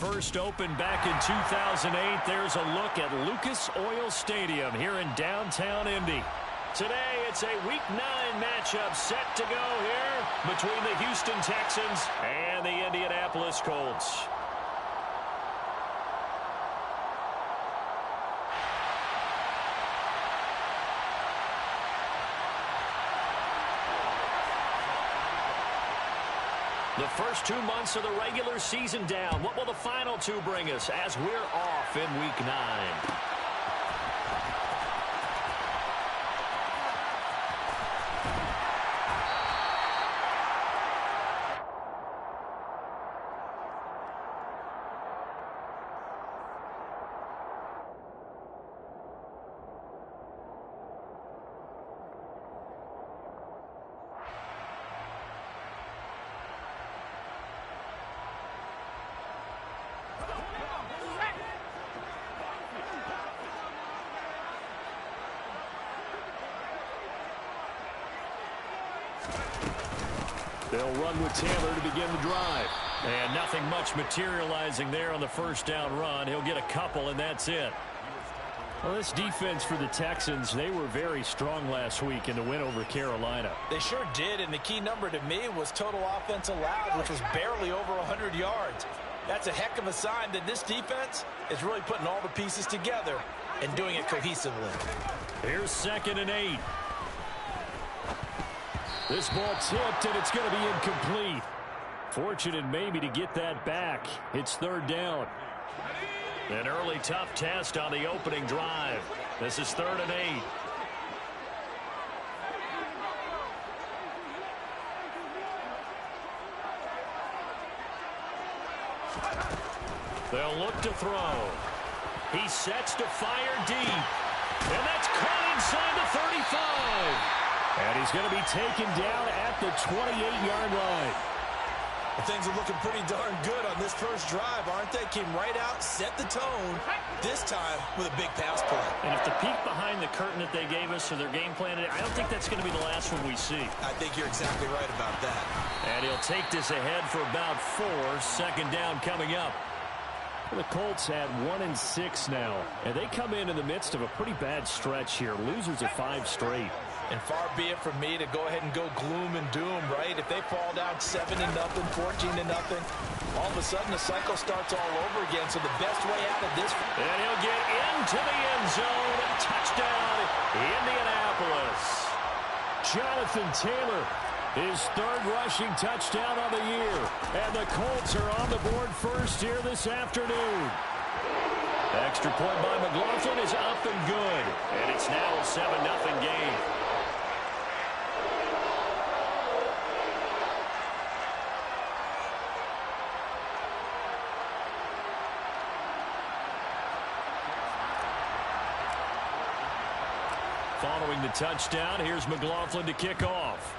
first opened back in 2008. There's a look at Lucas Oil Stadium here in downtown Indy. Today, it's a Week 9 matchup set to go here between the Houston Texans and the Indianapolis Colts. The first 2 months of the regular season down. What will the final 2 bring us as we're off in Week 9? They'll run with Taylor to begin the drive. And nothing much materializing there on the first down run. He'll get a couple, and that's it. Well, this defense for the Texans, they were very strong last week in the win over Carolina. They sure did, and the key number to me was total offense allowed, which was barely over 100 yards. That's a heck of a sign that this defense is really putting all the pieces together and doing it cohesively. Here's 2nd and 8. This ball tipped, and it's going to be incomplete. Fortunate maybe to get that back. It's 3rd down. An early tough test on the opening drive. This is 3rd and 8. They'll look to throw. He sets to fire deep. And that's caught inside the 35. And he's going to be taken down at the 28-yard line. Well, things are looking pretty darn good on this first drive, aren't they? Came right out, set the tone, this time with a big pass play. And if the peek behind the curtain that they gave us for their game plan, I don't think that's going to be the last one we see. I think you're exactly right about that. And he'll take this ahead for about 4. 2nd down coming up. The Colts had 1 and 6 now, and they come in the midst of a pretty bad stretch here. Losers of 5 straight. And far be it from me to go ahead and go gloom and doom, right? If they fall down 7-0, 14-0, all of a sudden the cycle starts all over again. So the best way out of this. And he'll get into the end zone. Touchdown, Indianapolis. Jonathan Taylor, his 3rd rushing touchdown on the year. And the Colts are on the board first here this afternoon. Extra point by McLaughlin is up and good. And it's now a 7-0 game. Following the touchdown, here's McLaughlin to kick off.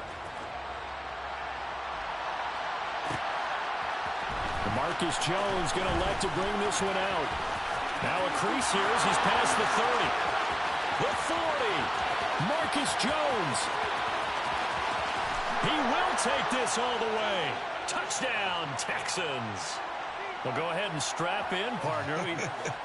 Marcus Jones going to elect to bring this one out. Now a crease here as he's past the 30. The 40. Marcus Jones. He will take this all the way. Touchdown, Texans. Well, go ahead and strap in, partner.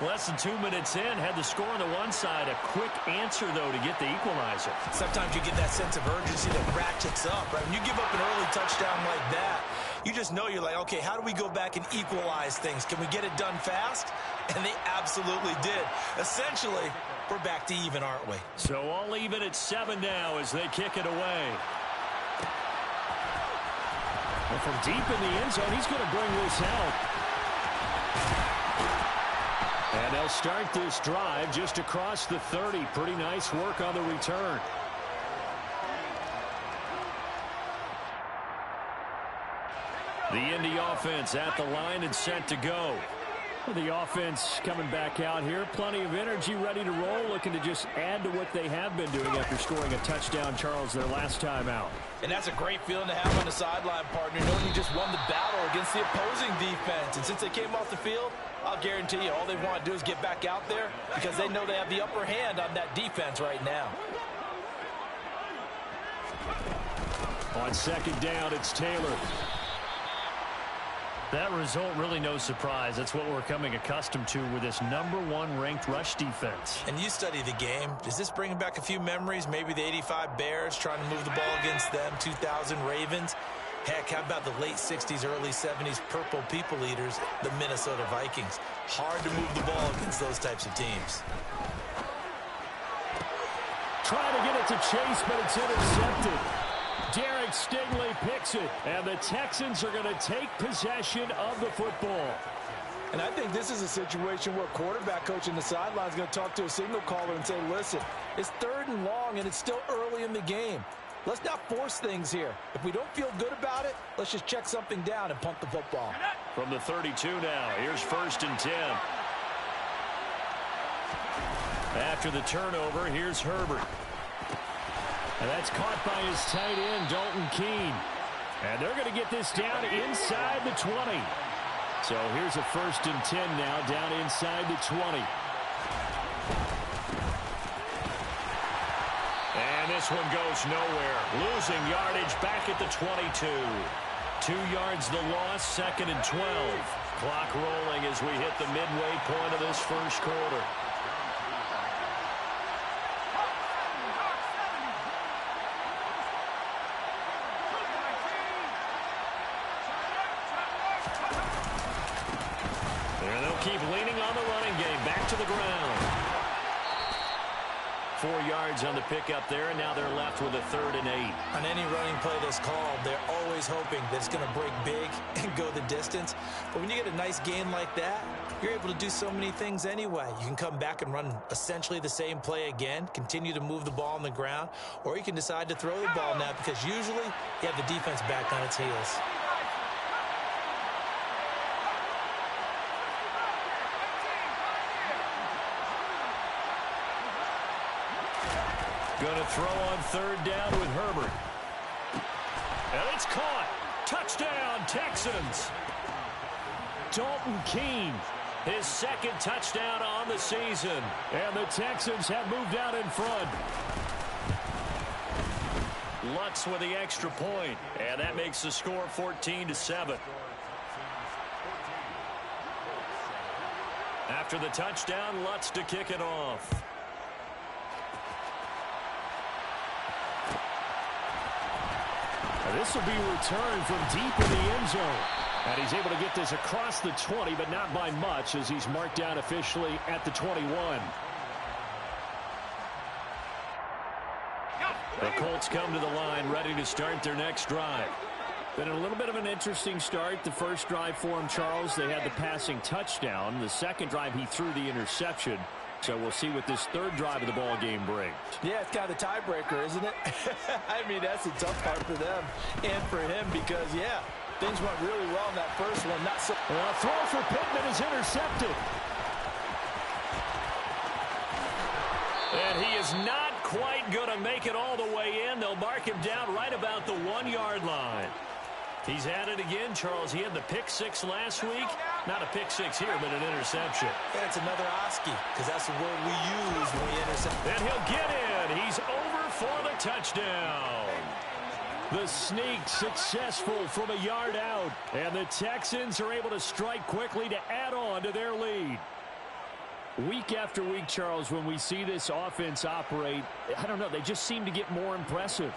Less than 2 minutes in, had the score on the one side. A quick answer, though, to get the equalizer. Sometimes you get that sense of urgency that ratchets up, right? When you give up an early touchdown like that, you just know you're like, okay, how do we go back and equalize things? Can we get it done fast? And they absolutely did. Essentially, we're back to even, aren't we? So all even at 7 now as they kick it away. And from deep in the end zone, he's going to bring this out. And they'll start this drive just across the 30. Pretty nice work on the return. The Indy offense at the line and set to go. The offense coming back out here. Plenty of energy, ready to roll, looking to just add to what they have been doing after scoring a touchdown, Charles, their last time out. And that's a great feeling to have on the sideline, partner, knowing you just won the battle against the opposing defense. And since they came off the field, I'll guarantee you all they want to do is get back out there because they know they have the upper hand on that defense right now. On 2nd down, it's Taylor. That result really no surprise. That's what we're coming accustomed to with this #1 ranked rush defense. And you study the game. Does this bring back a few memories? Maybe the '85 Bears trying to move the ball against them, 2000 Ravens. Heck, how about the late '60s, early '70s Purple People Eaters, the Minnesota Vikings? Hard to move the ball against those types of teams. Trying to get it to Chase, but it's intercepted. Derek Stingley picks it, and the Texans are going to take possession of the football. And I think this is a situation where quarterback coach in the sideline is going to talk to a signal caller and say, listen, it's 3rd and long, and it's still early in the game. Let's not force things here. If we don't feel good about it, let's just check something down and punt the football. From the 32 now, here's 1st and 10. After the turnover, here's Herbert. And that's caught by his tight end, Dalton Keene. And they're going to get this down inside the 20. So here's a 1st and 10 now, down inside the 20. And this one goes nowhere. Losing yardage back at the 22. 2 yards the loss, 2nd and 12. Clock rolling as we hit the midway point of this first quarter. Keep leaning on the running game. Back to the ground. 4 yards on the pickup there, and now they're left with a 3rd and 8. On any running play that's called, they're always hoping that it's going to break big and go the distance. But when you get a nice gain like that, you're able to do so many things anyway. You can come back and run essentially the same play again, continue to move the ball on the ground, or you can decide to throw the ball now because usually you have the defense back on its heels. Going to throw on 3rd down with Herbert. And it's caught. Touchdown, Texans. Dalton Keene, his 2nd touchdown on the season. And the Texans have moved out in front. Lutz with the extra point. And that makes the score 14-7. After the touchdown, Lutz to kick it off. This will be returned from deep in the end zone. And he's able to get this across the 20, but not by much as he's marked down officially at the 21. The Colts come to the line ready to start their next drive. Been a little bit of an interesting start. The first drive for him, Charles, they had the passing touchdown. The second drive, he threw the interception. So we'll see what this 3rd drive of the ball game brings. Yeah, it's kind of the tiebreaker, isn't it? I mean, that's the tough part for them and for him because, yeah, things went really well in that first one. Not so. A throw for Pittman is intercepted. And he is not quite going to make it all the way in. They'll mark him down right about the 1-yard line. He's at it again, Charles. He had the pick 6 last week. Not a pick 6 here, but an interception. That's another Oski, because that's the word we use when we intercept. And he'll get in. He's over for the touchdown. The sneak successful from a yard out. And the Texans are able to strike quickly to add on to their lead. Week after week, Charles, when we see this offense operate, I don't know, they just seem to get more impressive.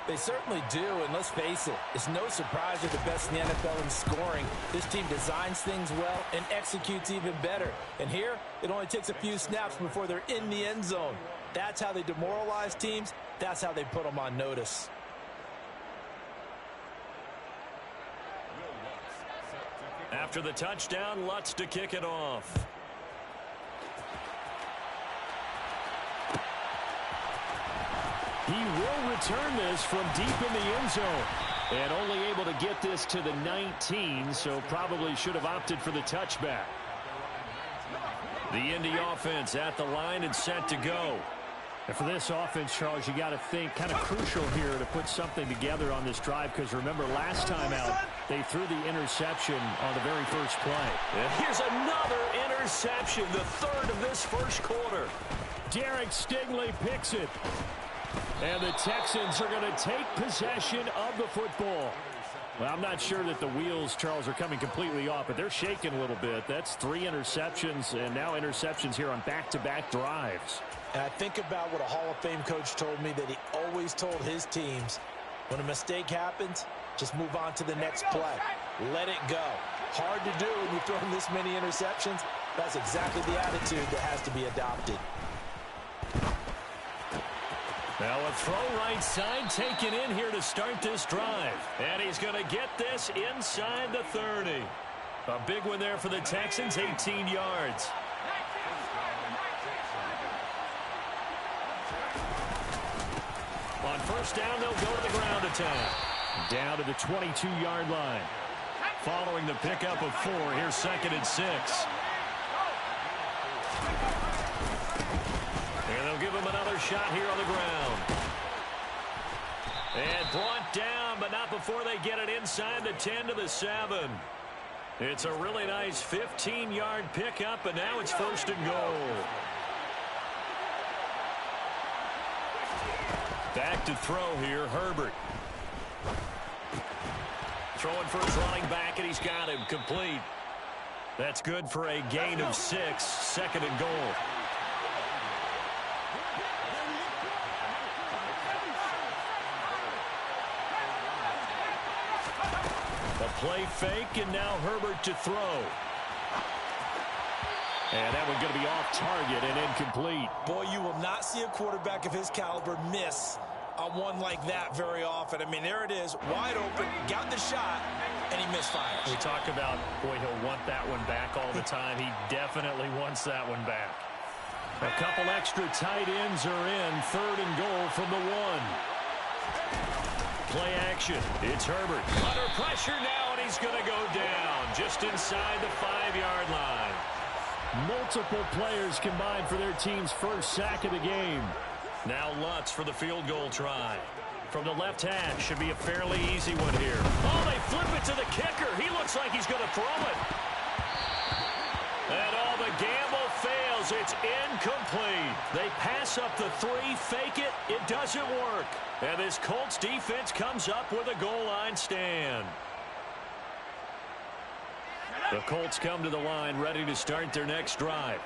They certainly do, and let's face it, it's no surprise they're the best in the NFL in scoring. This team designs things well and executes even better. And here, it only takes a few snaps before they're in the end zone. That's how they demoralize teams. That's how they put them on notice. After the touchdown, Lutz to kick it off. He will return this from deep in the end zone. And only able to get this to the 19, so probably should have opted for the touchback. The Indy offense at the line and set to go. And for this offense, Charles, you got to think kind of crucial here to put something together on this drive because remember last time out they threw the interception on the very first play. And here's another interception, the 3rd of this first quarter. Derek Stingley picks it. And the Texans are going to take possession of the football. Well, I'm not sure that the wheels, Charles, are coming completely off, but they're shaking a little bit. That's 3 interceptions, and now interceptions here on back-to-back drives. And I think about what a Hall of Fame coach told me, that he always told his teams, when a mistake happens, just move on to the next play. Let it go. Hard to do when you throw this many interceptions. That's exactly the attitude that has to be adopted. Now a throw right side taken in here to start this drive. And he's going to get this inside the 30. A big one there for the Texans, 18 yards. On first down, they'll go to the ground attack. Down to the 22-yard line. Following the pickup of 4, here's 2nd and 6. And they'll give him another shot here on the ground. And brought down, but not before they get it inside the 10 to the 7. It's a really nice 15-yard pickup, and now it's 1st and goal. Back to throw here, Herbert. Throwing for his running back, and he's got him complete. That's good for a gain of 6, 2nd and goal. A play fake, and now Herbert to throw. And that one's going to be off target and incomplete. Boy, you will not see a quarterback of his caliber miss on one like that very often. I mean, there it is, wide open, got the shot, and he misfires. We talk about, boy, he'll want that one back all the time. He definitely wants that one back. A couple extra tight ends are in. 3rd and goal from the 1. Play action. It's Herbert. Under pressure now, and he's going to go down just inside the 5-yard line. Multiple players combined for their team's first sack of the game. Now Lutz for the field goal try. From the left hash, should be a fairly easy one here. Oh, they flip it to the kicker. He looks like he's going to throw it. And all the gamble fails. It's incomplete. They pass up the 3, fake it. It doesn't work. And this Colts defense comes up with a goal line stand. The Colts come to the line, ready to start their next drive.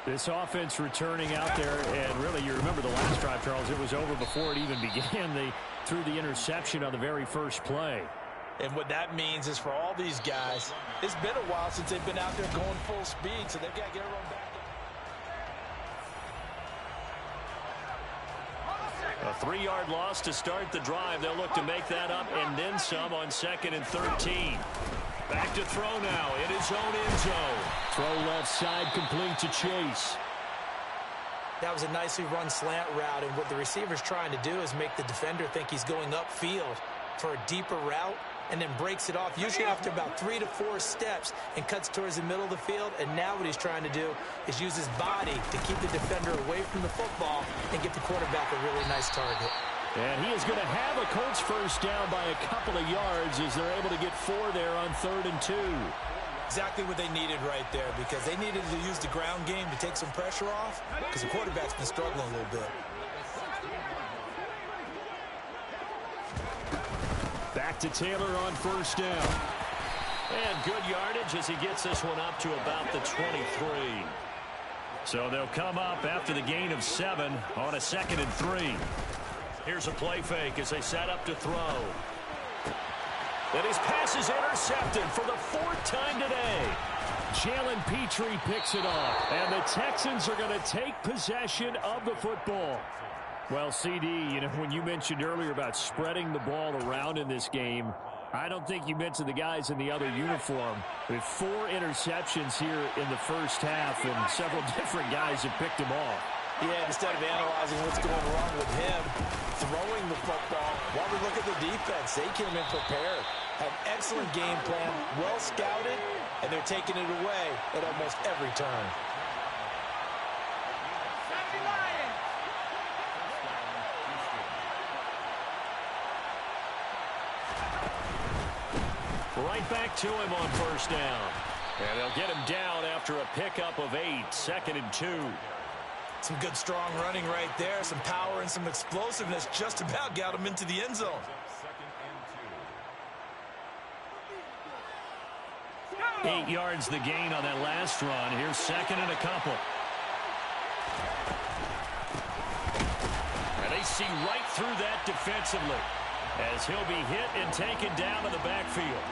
This offense returning out there, and really, you remember the last drive, Charles, it was over before it even began. They threw the interception on the very first play. And what that means is for all these guys, it's been a while since they've been out there going full speed, so they've got to get everyone back. A 3-yard loss to start the drive. They'll look to make that up and then some on 2nd and 13. Back to throw now in his own end zone. Throw left side complete to Chase. That was a nicely run slant route, and what the receiver's trying to do is make the defender think he's going upfield for a deeper route, and then breaks it off, usually after about 3 to 4 steps, and cuts towards the middle of the field. And now what he's trying to do is use his body to keep the defender away from the football and get the quarterback a really nice target. And he is going to have a Colts first down by a couple of yards as they're able to get 4 there on 3rd and 2. Exactly what they needed right there, because they needed to use the ground game to take some pressure off, because the quarterback's been struggling a little bit. Back to Taylor on first down. And good yardage as he gets this one up to about the 23. So they'll come up after the gain of 7 on a 2nd and 3. Here's a play fake as they set up to throw. And his pass is intercepted for the 4th time today. Jalen Petrie picks it off. And the Texans are going to take possession of the football. Well, CD, you know, when you mentioned earlier about spreading the ball around in this game, I don't think you mentioned the guys in the other uniform. With 4 interceptions here in the first half, and several different guys have picked them off. Yeah, instead of analyzing what's going wrong with him throwing the football, while we look at the defense, they came in prepared. Had an excellent game plan, well scouted, and they're taking it away at almost every turn. Right back to him on first down. And they'll get him down after a pickup of 8, 2nd and 2. Some good, strong running right there. Some power and some explosiveness just about got him into the end zone. 8 yards the gain on that last run. Here's second and a couple. And they see right through that defensively as he'll be hit and taken down to the backfield.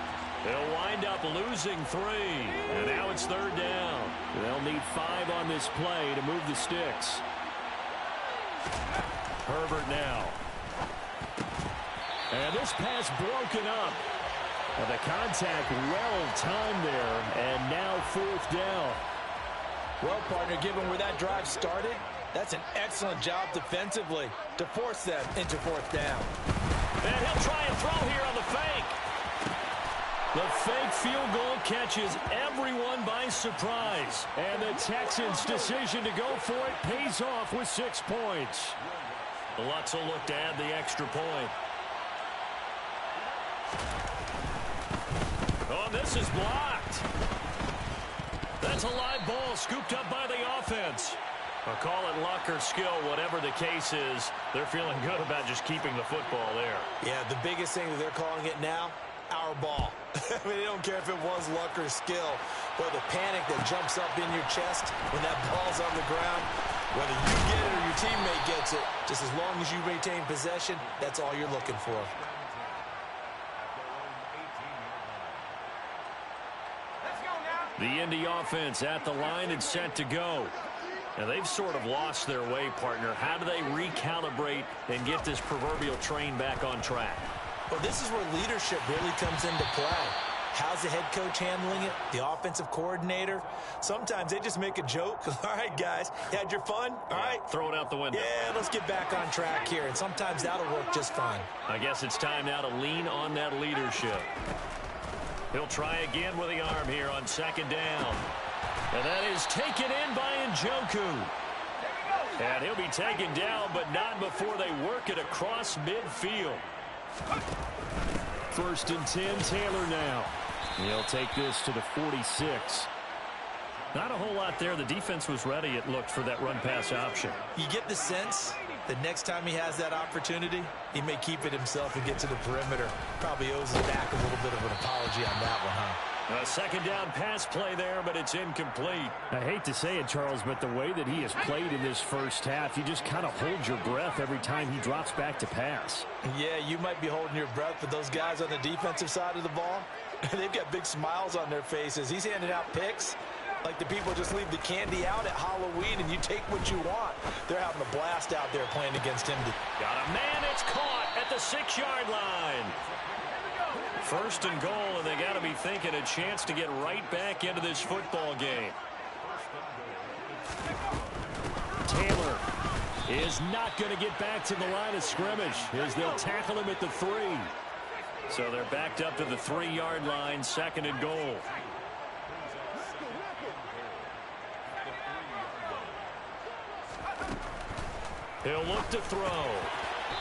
They'll wind up losing 3. And now it's third down. They'll need 5 on this play to move the sticks. Herbert now. And this pass broken up. And the contact well-timed there, and now fourth down. Well, partner, given where that drive started, that's an excellent job defensively to force them into fourth down. And he'll try and throw here on the fake. The fake field goal catches everyone by surprise. And the Texans' decision to go for it pays off with 6 points. Lutz will look to add the extra point. Oh, this is blocked. That's a live ball scooped up by the offense. I'll call it luck or skill, whatever the case is. They're feeling good about just keeping the football there. Yeah, the biggest thing that they're calling it now, our ball. I mean, they don't care if it was luck or skill, but the panic that jumps up in your chest when that ball's on the ground, whether you get it or your teammate gets it, just as long as you retain possession, that's all you're looking for. The Indy offense at the line and set to go. Now, they've sort of lost their way, partner. How do they recalibrate and get this proverbial train back on track? Well, this is where leadership really comes into play. How's the head coach handling it? The offensive coordinator? Sometimes they just make a joke. All right, guys, you had your fun? All right. Throw it out the window. Yeah, let's get back on track here. And sometimes that'll work just fine. I guess it's time now to lean on that leadership. He'll try again with the arm here on second down. And that is taken in by Njoku. And he'll be taken down, but not before they work it across midfield. First and 10, Taylor now. He'll take this to the 46. Not a whole lot there. The defense was ready, it looked, for that run-pass option. You get the sense that next time he has that opportunity, he may keep it himself and get to the perimeter. Probably owes us back a little bit of an apology on that one, huh? A second down pass play there, but it's incomplete. I hate to say it, Charles, but the way that he has played in this first half, you just kind of hold your breath every time he drops back to pass. Yeah, you might be holding your breath, but those guys on the defensive side of the ball, they've got big smiles on their faces. He's handing out picks like the people just leave the candy out at Halloween and you take what you want. They're having a blast out there playing against him. Got a man, it's caught at the 6-yard line. First and goal, and they got to be thinking a chance to get right back into this football game. Taylor is not going to get back to the line of scrimmage as they'll tackle him at the 3. So they're backed up to the 3-yard line, second and goal. He'll look to throw.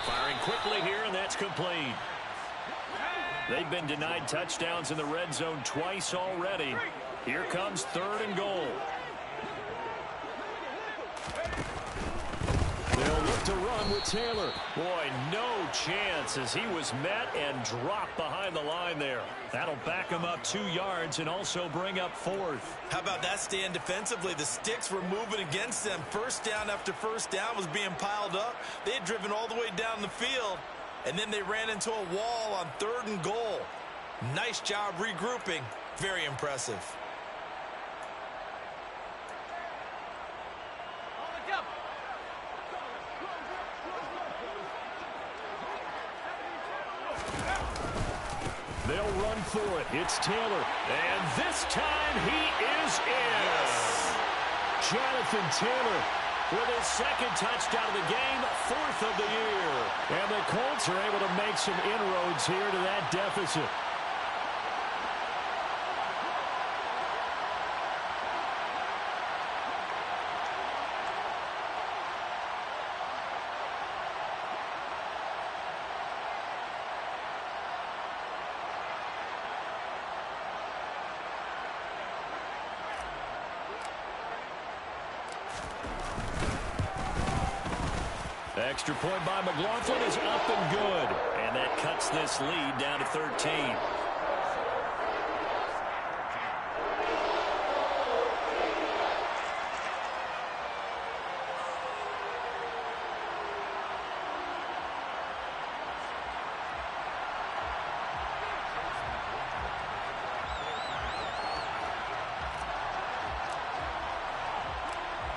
Firing quickly here, and that's complete. They've been denied touchdowns in the red zone twice already. Here comes third and goal. They'll look to run with Taylor. Boy, no chance as he was met and dropped behind the line there. That'll back him up 2 yards and also bring up fourth. How about that stand defensively? The sticks were moving against them. First down after first down was being piled up. They had driven all the way down the field. And then they ran into a wall on third and goal. Nice job regrouping. Very impressive. They'll run for it. It's Taylor. And this time he is in. Yes. Jonathan Taylor with his second touchdown of the game, fourth of the year. And the Colts are able to make some inroads here to that deficit. Extra point by McLaughlin is up and good. And that cuts this lead down to 13.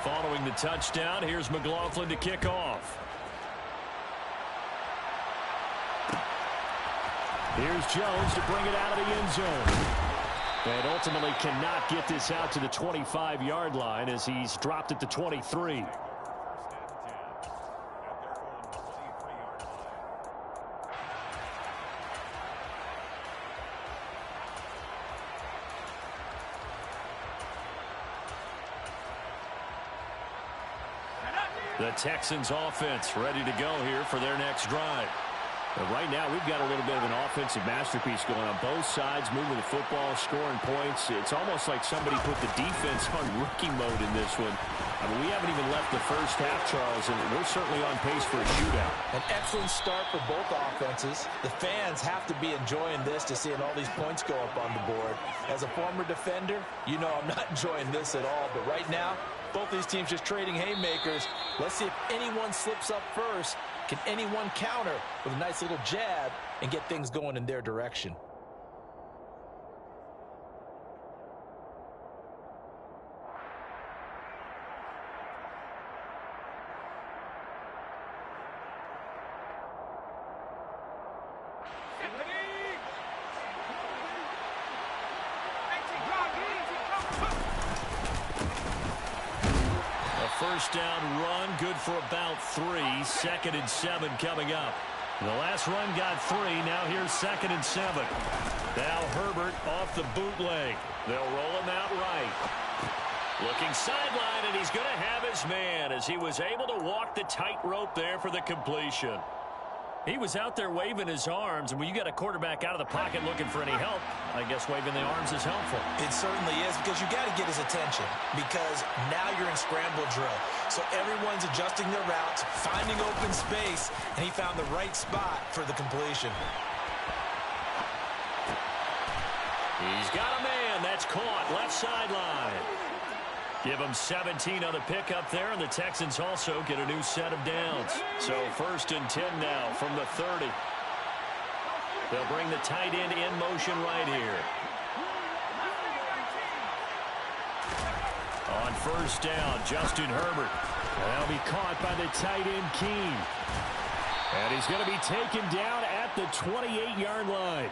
Following the touchdown, here's McLaughlin to kick off. Here's Jones to bring it out of the end zone. And ultimately cannot get this out to the 25-yard line as he's dropped at the 23. The Texans offense ready to go here for their next drive. But right now, we've got a little bit of an offensive masterpiece going on both sides, moving the football, scoring points. It's almost like somebody put the defense on rookie mode in this one. I mean, we haven't even left the first half, Charles, and we're certainly on pace for a shootout. An excellent start for both offenses. The fans have to be enjoying this to seeing all these points go up on the board. As a former defender, you know I'm not enjoying this at all. But right now, both these teams just trading haymakers. Let's see if anyone slips up first. Can anyone counter with a nice little jab and get things going in their direction? First down run, good for about 3. 2nd and 7 coming up. The last run got 3. Now here's 2nd and 7. Now Herbert off the bootleg. They'll roll him out right. Looking sideline, and he's going to have his man as he was able to walk the tightrope there for the completion. He was out there waving his arms, and when you got a quarterback out of the pocket looking for any help, I guess waving the arms is helpful. It certainly is, because you got to get his attention, because now you're in scramble drill. So everyone's adjusting their routes, finding open space, and he found the right spot for the completion. He's got a man. That's caught. Left sideline. Give them 17 on the pickup there, and the Texans also get a new set of downs. So 1st and 10 now from the 30. They'll bring the tight end in motion right here. On 1st down, Justin Herbert. That'll be caught by the tight end, Keene. And he's going to be taken down at the 28-yard line.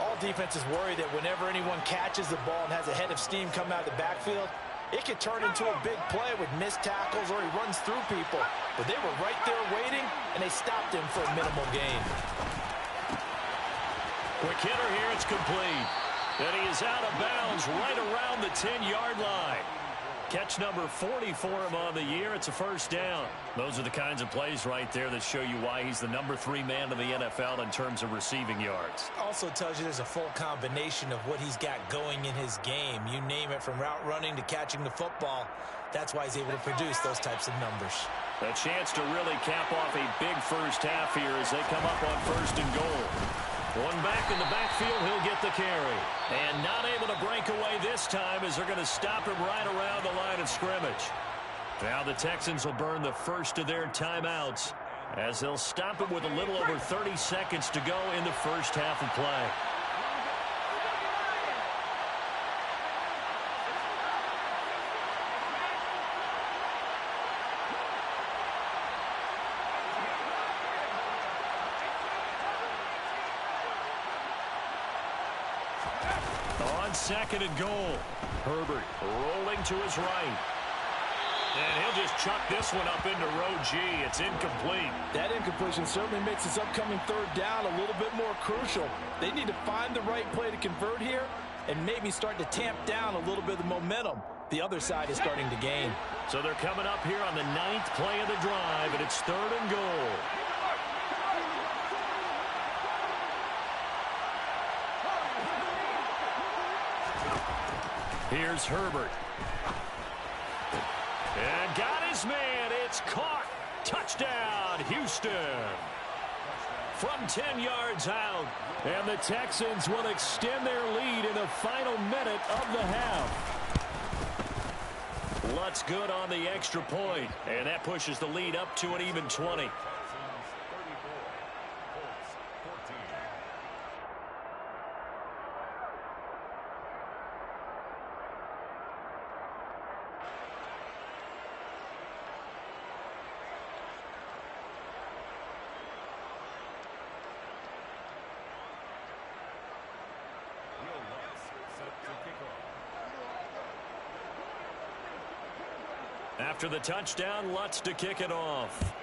All defenses worry that whenever anyone catches the ball and has a head of steam come out of the backfield, it could turn into a big play with missed tackles or he runs through people. But they were right there waiting, and they stopped him for a minimal gain. Quick hitter here, it's complete. And he is out of bounds right around the 10-yard line. Catch number 40 for him on the year. It's a 1st down. Those are the kinds of plays right there that show you why he's the number 3 man in the NFL in terms of receiving yards. Also tells you there's a full combination of what he's got going in his game. You name it, from route running to catching the football. That's why he's able to produce those types of numbers. A chance to really cap off a big first half here as they come up on 1st and goal. One back in the backfield, he'll get the carry. And not able to break away this time as they're going to stop him right around the line of scrimmage. Now the Texans will burn the first of their timeouts as they'll stop it with a little over 30 seconds to go in the first half of play. On 2nd and goal, Herbert rolling to his right. And he'll just chuck this one up into row G. It's incomplete. That incompletion certainly makes this upcoming 3rd down a little bit more crucial. They need to find the right play to convert here and maybe start to tamp down a little bit of the momentum the other side is starting to gain. So they're coming up here on the 9th play of the drive, and it's 3rd and goal. Here's Herbert. And got his man. It's caught. Touchdown, Houston. From 10 yards out. And the Texans will extend their lead in the final minute of the half. Lutz good on the extra point. And that pushes the lead up to an even 20. After the touchdown, Lutz to kick it off.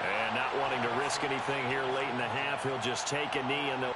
And not wanting to risk anything here late in the half, he'll just take a knee and they'll...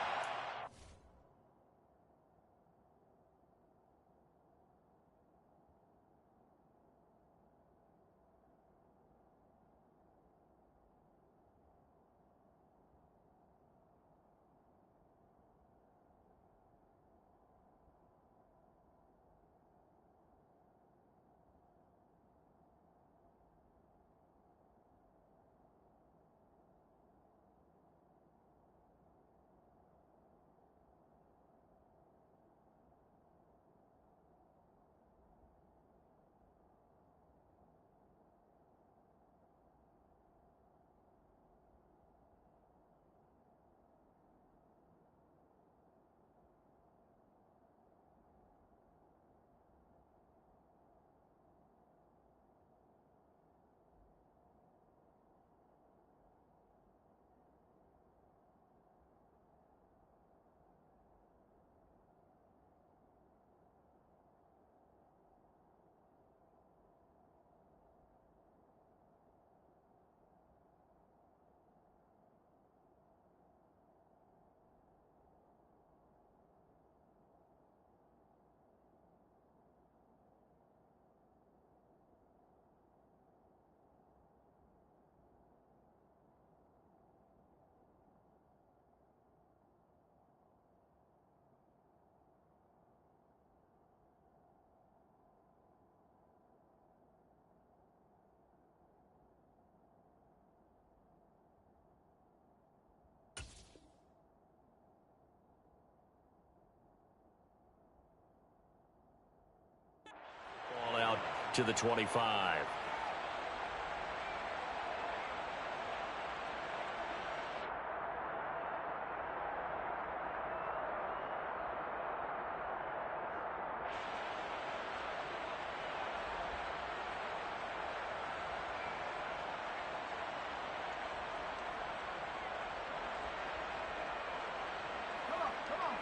out to the 25.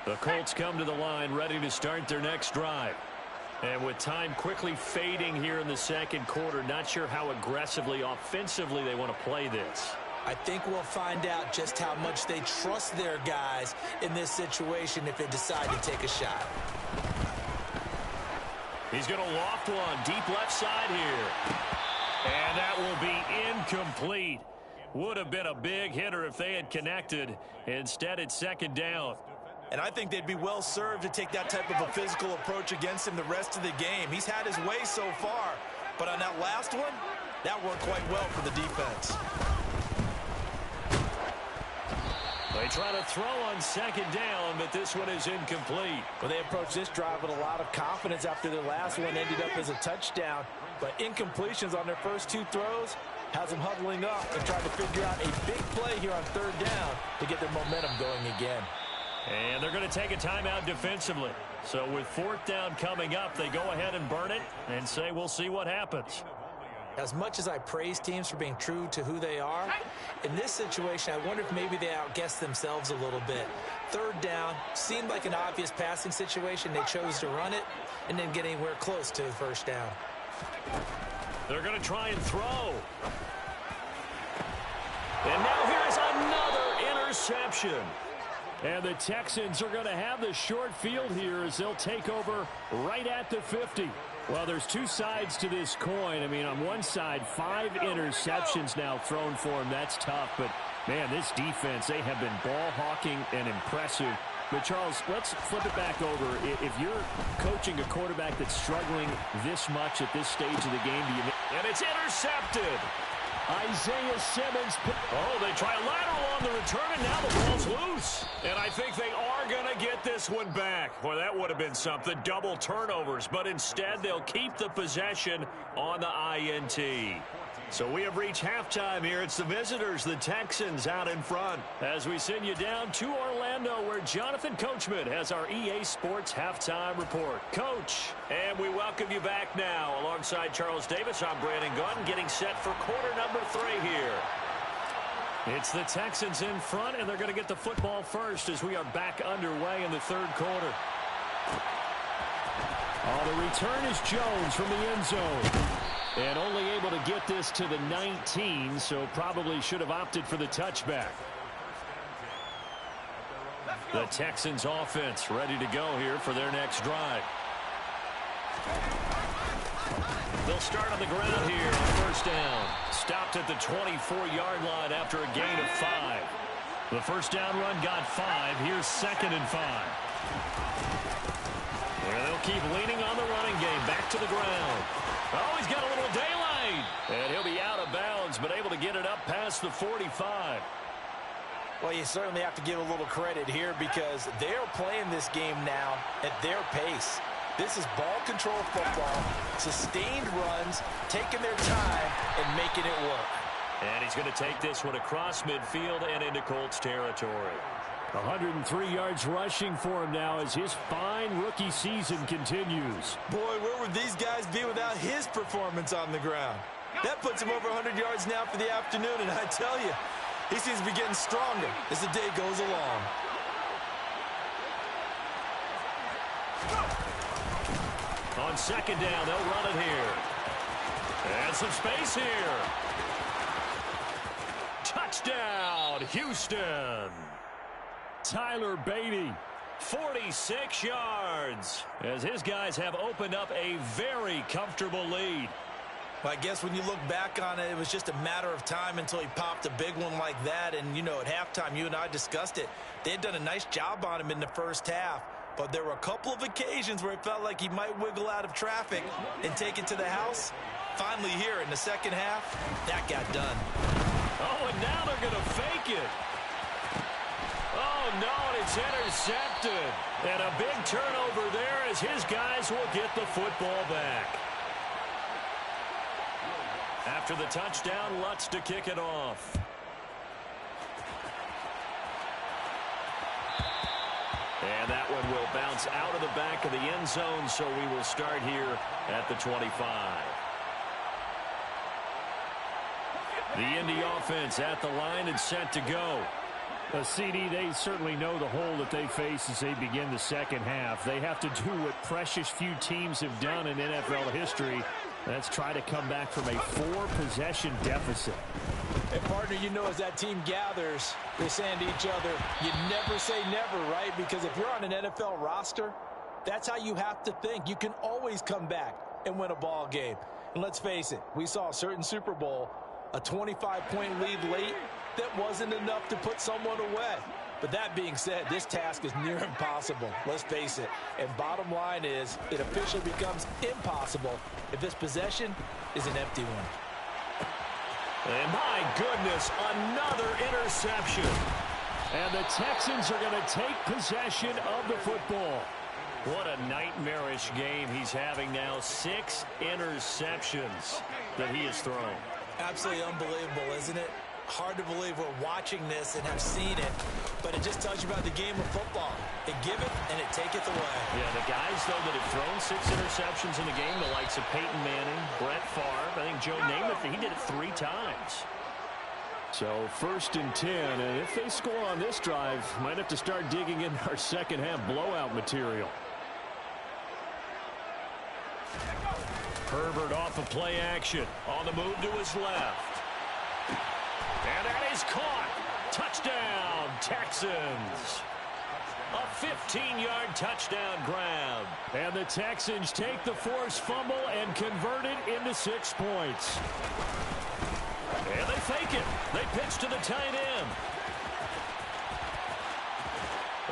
The Colts come to the line ready to start their next drive. And with time quickly fading here in the second quarter, not sure how aggressively, offensively they want to play this. I think we'll find out just how much they trust their guys in this situation if they decide to take a shot. He's going to loft one deep left side here. And that will be incomplete. Would have been a big hitter if they had connected. Instead, it's second down. And I think they'd be well served to take that type of a physical approach against him the rest of the game. He's had his way so far. But on that last one, that worked quite well for the defense. They try to throw on second down, but this one is incomplete. Well, they approached this drive with a lot of confidence after their last one ended up as a touchdown. But incompletions on their first two throws has them huddling up and trying to figure out a big play here on third down to get their momentum going again. And they're going to take a timeout defensively. So with fourth down coming up, they go ahead and burn it and say we'll see what happens. As much as I praise teams for being true to who they are, in this situation, I wonder if maybe they outguessed themselves a little bit. Third down seemed like an obvious passing situation. They chose to run it and didn't get anywhere close to the first down. They're going to try and throw. And now here's another interception. And the Texans are going to have the short field here as they'll take over right at the 50. Well, there's two sides to this coin. I mean, on one side, 5 interceptions now thrown for him. That's tough. But, man, this defense, they have been ball hawking and impressive. But, Charles, let's flip it back over. If you're coaching a quarterback that's struggling this much at this stage of the game, do you... And it's intercepted. Isaiah Simmons. Oh, they try a lateral on the return, and now the ball's loose. And I think they are going to get this one back. Well, that would have been something. Double turnovers. But instead, they'll keep the possession on the INT. So we have reached halftime here. It's the visitors, the Texans, out in front. As we send you down to Orlando, where Jonathan Coachman has our EA Sports Halftime Report. Coach, and we welcome you back now. Alongside Charles Davis, I'm Brandon Gunn, getting set for quarter number 3 here. It's the Texans in front, and they're going to get the football first as we are back underway in the third quarter. The return is Jones from the end zone. And only able to get this to the 19, so probably should have opted for the touchback. The Texans offense ready to go here for their next drive. They'll start on the ground here on first down. Stopped at the 24-yard line after a gain of 5. The first down run got 5. Here's 2nd and 5. And they'll keep leaning on the running game. Back to the ground. Oh, he's got a little daylight. And he'll be out of bounds, but able to get it up past the 45. Well, you certainly have to give a little credit here because they're playing this game now at their pace. This is ball control football, sustained runs, taking their time, and making it work. And he's going to take this one across midfield and into Colts territory. 103 yards rushing for him now as his fine rookie season continues. Boy, where would these guys be without his performance on the ground? That puts him over 100 yards now for the afternoon, and I tell you, he seems to be getting stronger as the day goes along. On second down, they'll run it here. And some space here. Touchdown, Houston. Tyler Beatty, 46 yards, as his guys have opened up a very comfortable lead. Well, I guess when you look back on it, it was just a matter of time until he popped a big one like that. And, you know, at halftime, you and I discussed it. They had done a nice job on him in the first half. But there were a couple of occasions where it felt like he might wiggle out of traffic and take it to the house. Finally here in the second half, that got done. Oh, and now they're going to fake it. Oh, no, and it's intercepted. And a big turnover there as his guys will get the football back. After the touchdown, Lutz to kick it off. And that one will bounce out of the back of the end zone, so we will start here at the 25. The Indy offense at the line and set to go. CD, they certainly know the hole that they face as they begin the second half. They have to do what precious few teams have done in NFL history. That's try to come back from a 4-possession deficit. And, partner, you know as that team gathers, they're saying to each other, you never say never, right? Because if you're on an NFL roster, that's how you have to think. You can always come back and win a ball game. And let's face it, we saw a certain Super Bowl, a 25-point lead late, that wasn't enough to put someone away. But that being said, this task is near impossible. Let's face it. And bottom line is, it officially becomes impossible if this possession is an empty one. And my goodness, another interception. And the Texans are going to take possession of the football. What a nightmarish game he's having now. 6 interceptions that he has thrown. Absolutely unbelievable, isn't it? Hard to believe we're watching this and have seen it, but it just tells you about the game of football. It giveth and it taketh away. Yeah, the guys, though, that have thrown 6 interceptions in the game, the likes of Peyton Manning, Brett Favre, I think Joe Namath, he did it 3 times. So 1st and 10, and if they score on this drive, might have to start digging in our second half blowout material. Herbert off of play action, on the move to his left. And that is caught. Touchdown, Texans. A 15-yard touchdown grab. And the Texans take the forced fumble and convert it into 6 points. And they fake it. They pitch to the tight end.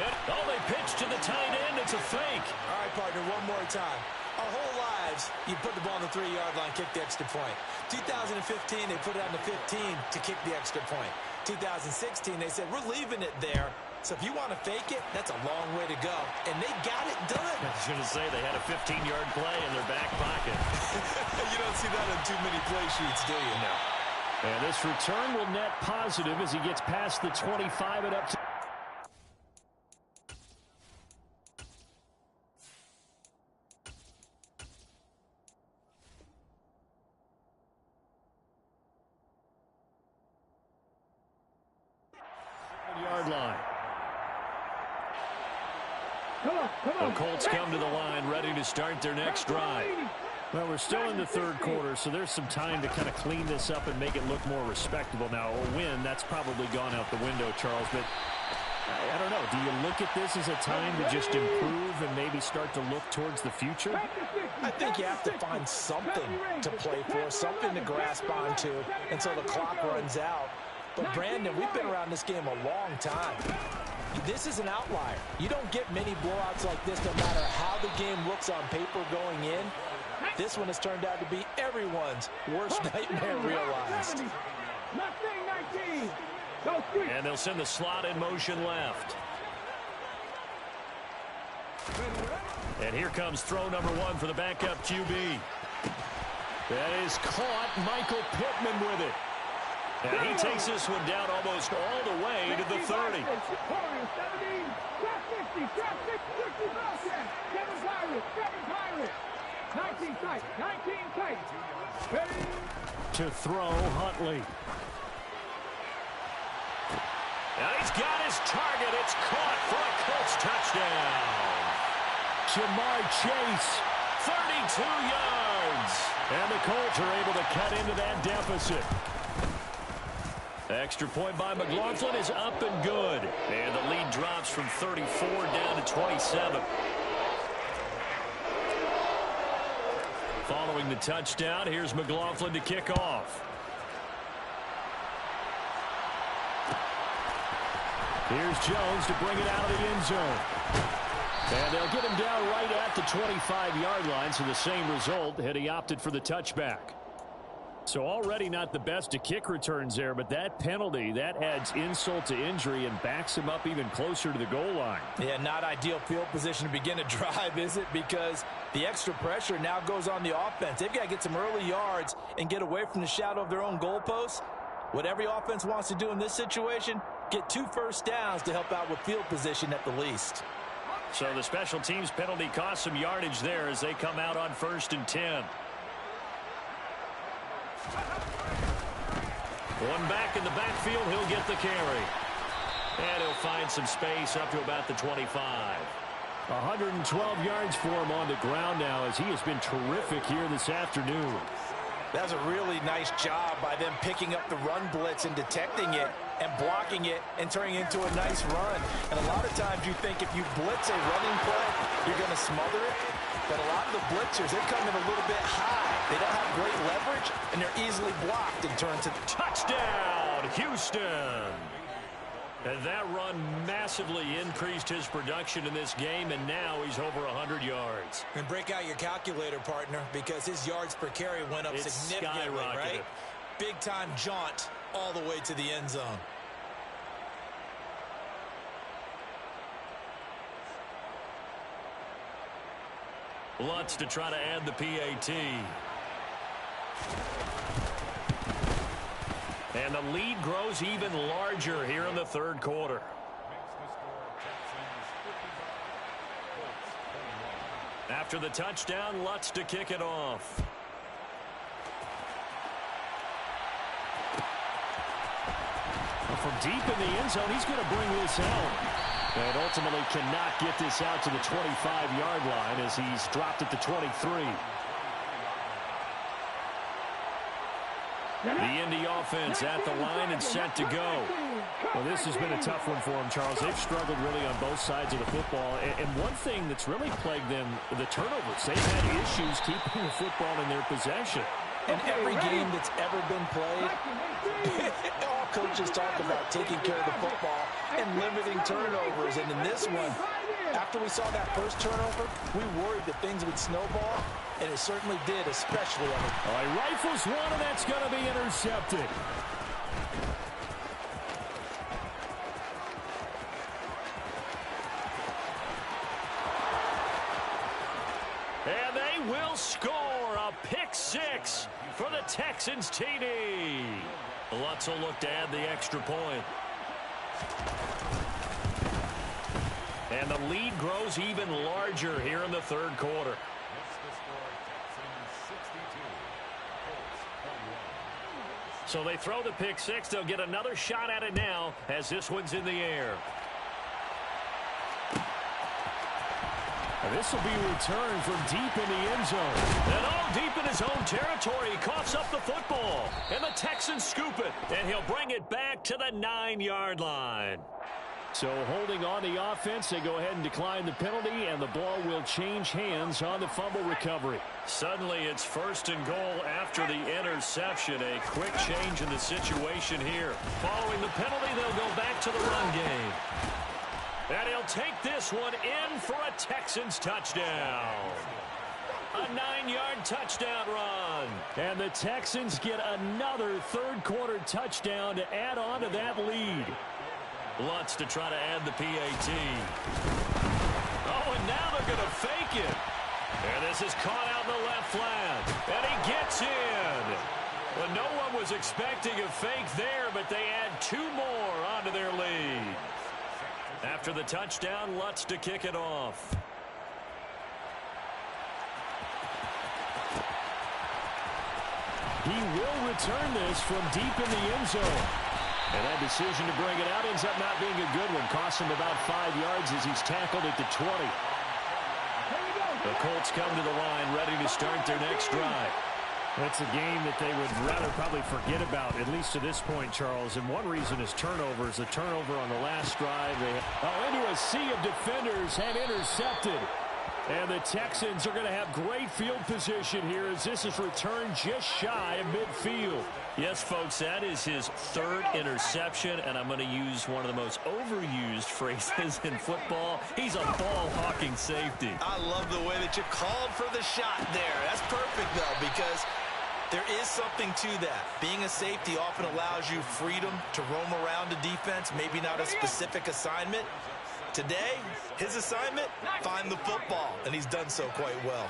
And, they pitch to the tight end. It's a fake. All right, partner, one more time. Our whole lives, you put the ball on the 3-yard line, kick the extra point. 2015, they put it on the 15 to kick the extra point. 2016, they said, we're leaving it there. So if you want to fake it, that's a long way to go. And they got it done. I was going to say, they had a 15-yard play in their back pocket. You don't see that on too many play sheets, do you? No. And this return will net positive as he gets past the 25 and up to... yard line. The Colts come to the line ready to start their next drive. Well, we're still in the third quarter, so there's some time to kind of clean this up and make it look more respectable. Now, a win, that's probably gone out the window, Charles, but I don't know. Do you look at this as a time to just improve and maybe start to look towards the future? I think you have to find something to play for, something to grasp onto until the clock runs out. But, Brandon, we've been around this game a long time. This is an outlier. You don't get many blowouts like this no matter how the game looks on paper going in. This one has turned out to be everyone's worst nightmare realized. And they'll send the slot in motion left. And here comes throw number one for the backup QB. That is caught. Michael Pittman with it. And he takes this one down almost all the way to the 30. To throw, Huntley. And he's got his target. It's caught for a Colts touchdown. Jamar Chase, 32 yards. And the Colts are able to cut into that deficit. Extra point by McLaughlin is up and good. And the lead drops from 34 down to 27. Following the touchdown, here's McLaughlin to kick off. Here's Jones to bring it out of the end zone. And they'll get him down right at the 25-yard line, so the same result had he opted for the touchback. So already not the best of kick returns there, but that penalty, that adds insult to injury and backs him up even closer to the goal line. Yeah, not ideal field position to begin a drive, is it? Because the extra pressure now goes on the offense. They've got to get some early yards and get away from the shadow of their own goalposts. What every offense wants to do in this situation, get 2 first downs to help out with field position at the least. So the special teams penalty cost some yardage there as they come out on 1st and 10. One back in the backfield, he'll get the carry. And he'll find some space up to about the 25. 112 yards for him on the ground now as he has been terrific here this afternoon. That was a really nice job by them picking up the run blitz and detecting it and blocking it and turning it into a nice run. And a lot of times you think if you blitz a running play, you're going to smother it. But a lot of the blitzers, they come in a little bit high. They don't have great leverage, and they're easily blocked and turned to touchdown, Houston. And that run massively increased his production in this game, and now he's over 100 yards. And break out your calculator, partner, because his yards per carry went up significantly, right? Big-time jaunt all the way to the end zone. Lutz to try to add the PAT. And the lead grows even larger here in the third quarter. After the touchdown, Lutz to kick it off. From deep in the end zone, he's going to bring this out. And ultimately cannot get this out to the 25-yard line as he's dropped at the 23. The Indy offense at the line and set to go. Well, this has been a tough one for them, Charles. They've struggled really on both sides of the football. And one thing that's really plagued them, the turnovers. They've had issues keeping the football in their possession. In every game that's ever been played, all coaches talk about taking care of the football and limiting turnovers. And in this one, after we saw that first turnover, we worried that things would snowball, and it certainly did, especially on the... All right, rifles one, and that's going to be intercepted. And they will score a pick six for the Texans TD. Lutz will look to add the extra point. And the lead grows even larger here in the third quarter. So they throw the pick six. They'll get another shot at it now as this one's in the air. And this will be returned from deep in the end zone. And all deep in his own territory, he coughs up the football. And the Texans scoop it. And he'll bring it back to the 9-yard line. So holding on the offense, they go ahead and decline the penalty, and the ball will change hands on the fumble recovery. Suddenly it's 1st and goal after the interception. A quick change in the situation here. Following the penalty, they'll go back to the run game. And he'll take this one in for a Texans touchdown. A 9-yard touchdown run. And the Texans get another third-quarter touchdown to add on to that lead. Lutz to try to add the PAT. Oh, and now they're going to fake it. And this is caught out in the left flat. And he gets in. Well, no one was expecting a fake there, but they add 2 more onto their lead. After the touchdown, Lutz to kick it off. He will return this from deep in the end zone. And that decision to bring it out ends up not being a good one. Costs him about 5 yards as he's tackled at the 20. The Colts come to the line ready to start their next drive. That's a game that they would rather probably forget about, at least to this point, Charles. And one reason is turnovers. The turnover on the last drive. Into a sea of defenders and intercepted. And the Texans are going to have great field position here as this is returned just shy of midfield. Yes, folks, that is his 3rd interception, and I'm going to use one of the most overused phrases in football. He's a ball-hawking safety. I love the way that you called for the shot there. That's perfect, though, because there is something to that. Being a safety often allows you freedom to roam around a defense, maybe not a specific assignment. Today, his assignment, find the football, and he's done so quite well.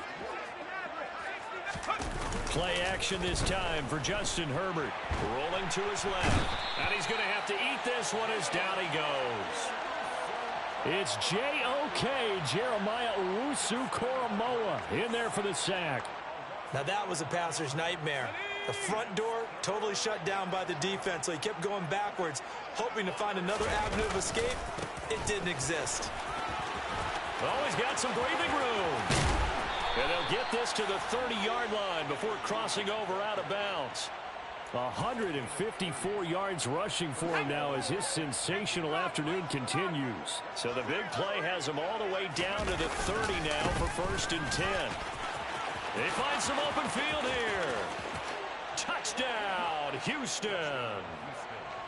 Play action this time for Justin Herbert. Rolling to his left. And he's going to have to eat this one as down he goes. It's J.O.K. Jeremiah Owusu-Koramoah in there for the sack. Now that was a passer's nightmare. The front door totally shut down by the defense, so he kept going backwards, hoping to find another avenue of escape. It didn't exist. Oh, he's got some breathing room. And they'll get this to the 30-yard line before crossing over out of bounds. 154 yards rushing for him now as his sensational afternoon continues. So the big play has him all the way down to the 30 now for 1st and 10. They find some open field here. Touchdown, Houston.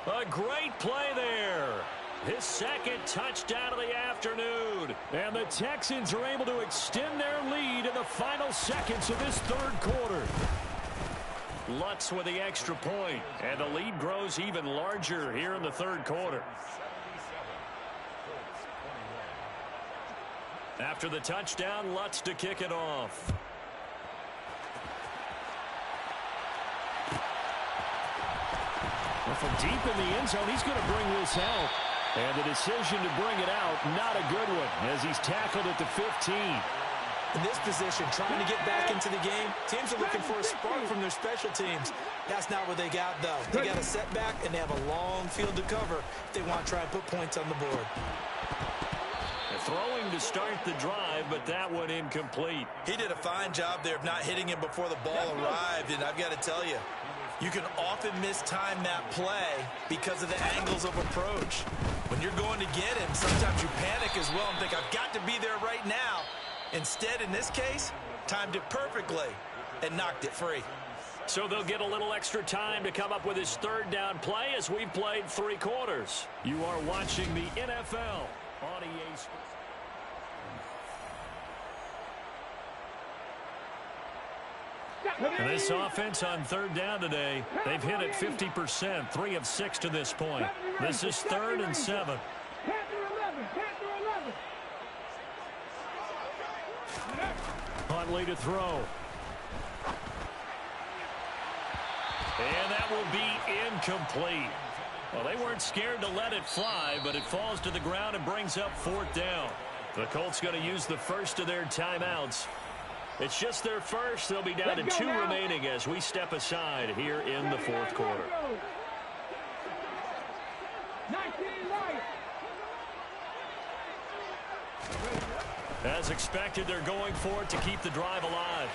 A great play there. His 2nd touchdown of the afternoon. And the Texans are able to extend their lead in the final seconds of this 3rd quarter. Lutz with the extra point. And the lead grows even larger here in the 3rd quarter. After the touchdown, Lutz to kick it off. Well, from deep in the end zone, he's going to bring this out. And the decision to bring it out, not a good one, as he's tackled at the 15. In this position, trying to get back into the game, teams are looking for a spark from their special teams. That's not what they got, though. They got a setback, and they have a long field to cover if they want to try and put points on the board. They're throwing to start the drive, but that one incomplete. He did a fine job there of not hitting him before the ball arrived, and I've got to tell you, you can often mistime that play because of the angles of approach. When you're going to get him, sometimes you panic as well and think, I've got to be there right now. Instead, in this case, timed it perfectly and knocked it free. So they'll get a little extra time to come up with his 3rd down play as we've played 3 quarters. You are watching the NFL on EA Sports. And this offense on 3rd down today, they've hit it 50%, 3 of 6 to this point. This is 3rd and 7. Huntley to throw. And that will be incomplete. Well, they weren't scared to let it fly, but it falls to the ground and brings up 4th down. The Colts going to use the first of their timeouts. It's just their first. They'll be down to 2 remaining as we step aside here in the 4th quarter. As expected, they're going for it to keep the drive alive.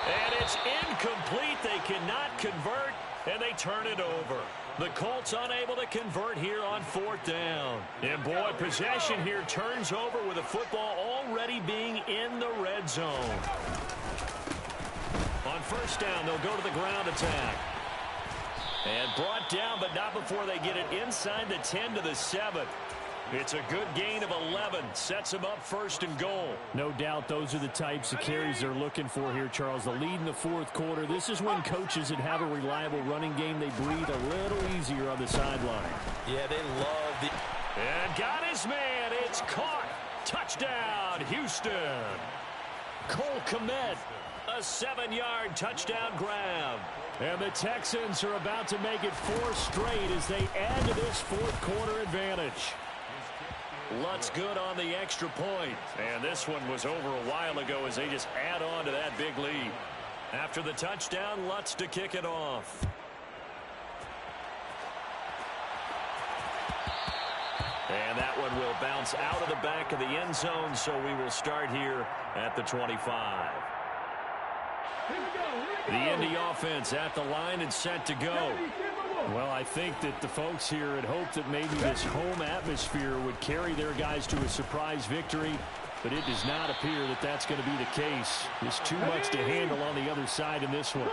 And it's incomplete. They cannot convert, and they turn it over. The Colts unable to convert here on 4th down. And, boy, possession here turns over with the football already being in the red zone. On 1st down, they'll go to the ground attack. And brought down, but not before they get it inside the 10 to the 7. It's a good gain of 11. Sets them up 1st and goal. No doubt those are the types of carries they're looking for here, Charles. The lead in the 4th quarter. This is when coaches that have a reliable running game, they breathe a little easier on the sideline. Yeah, they love the... And got his man. It's caught. Touchdown, Houston. Cole Kmet, a 7-yard touchdown grab. And the Texans are about to make it 4 straight as they add to this 4th quarter advantage. Lutz good on the extra point. And this one was over a while ago as they just add on to that big lead. After the touchdown, Lutz to kick it off. And that one will bounce out of the back of the end zone, so we will start here at the 25. The Indy offense at the line and set to go. Well, I think that the folks here had hoped that maybe this home atmosphere would carry their guys to a surprise victory, but it does not appear that that's going to be the case. There's too much to handle on the other side in this one.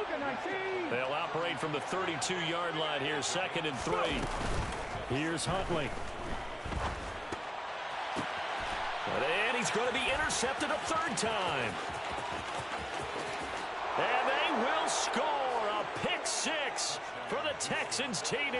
They'll operate from the 32-yard line here, 2nd and 3. Here's Huntley. And he's going to be intercepted a 3rd time. And they will score a pick 6 for the Texans TD.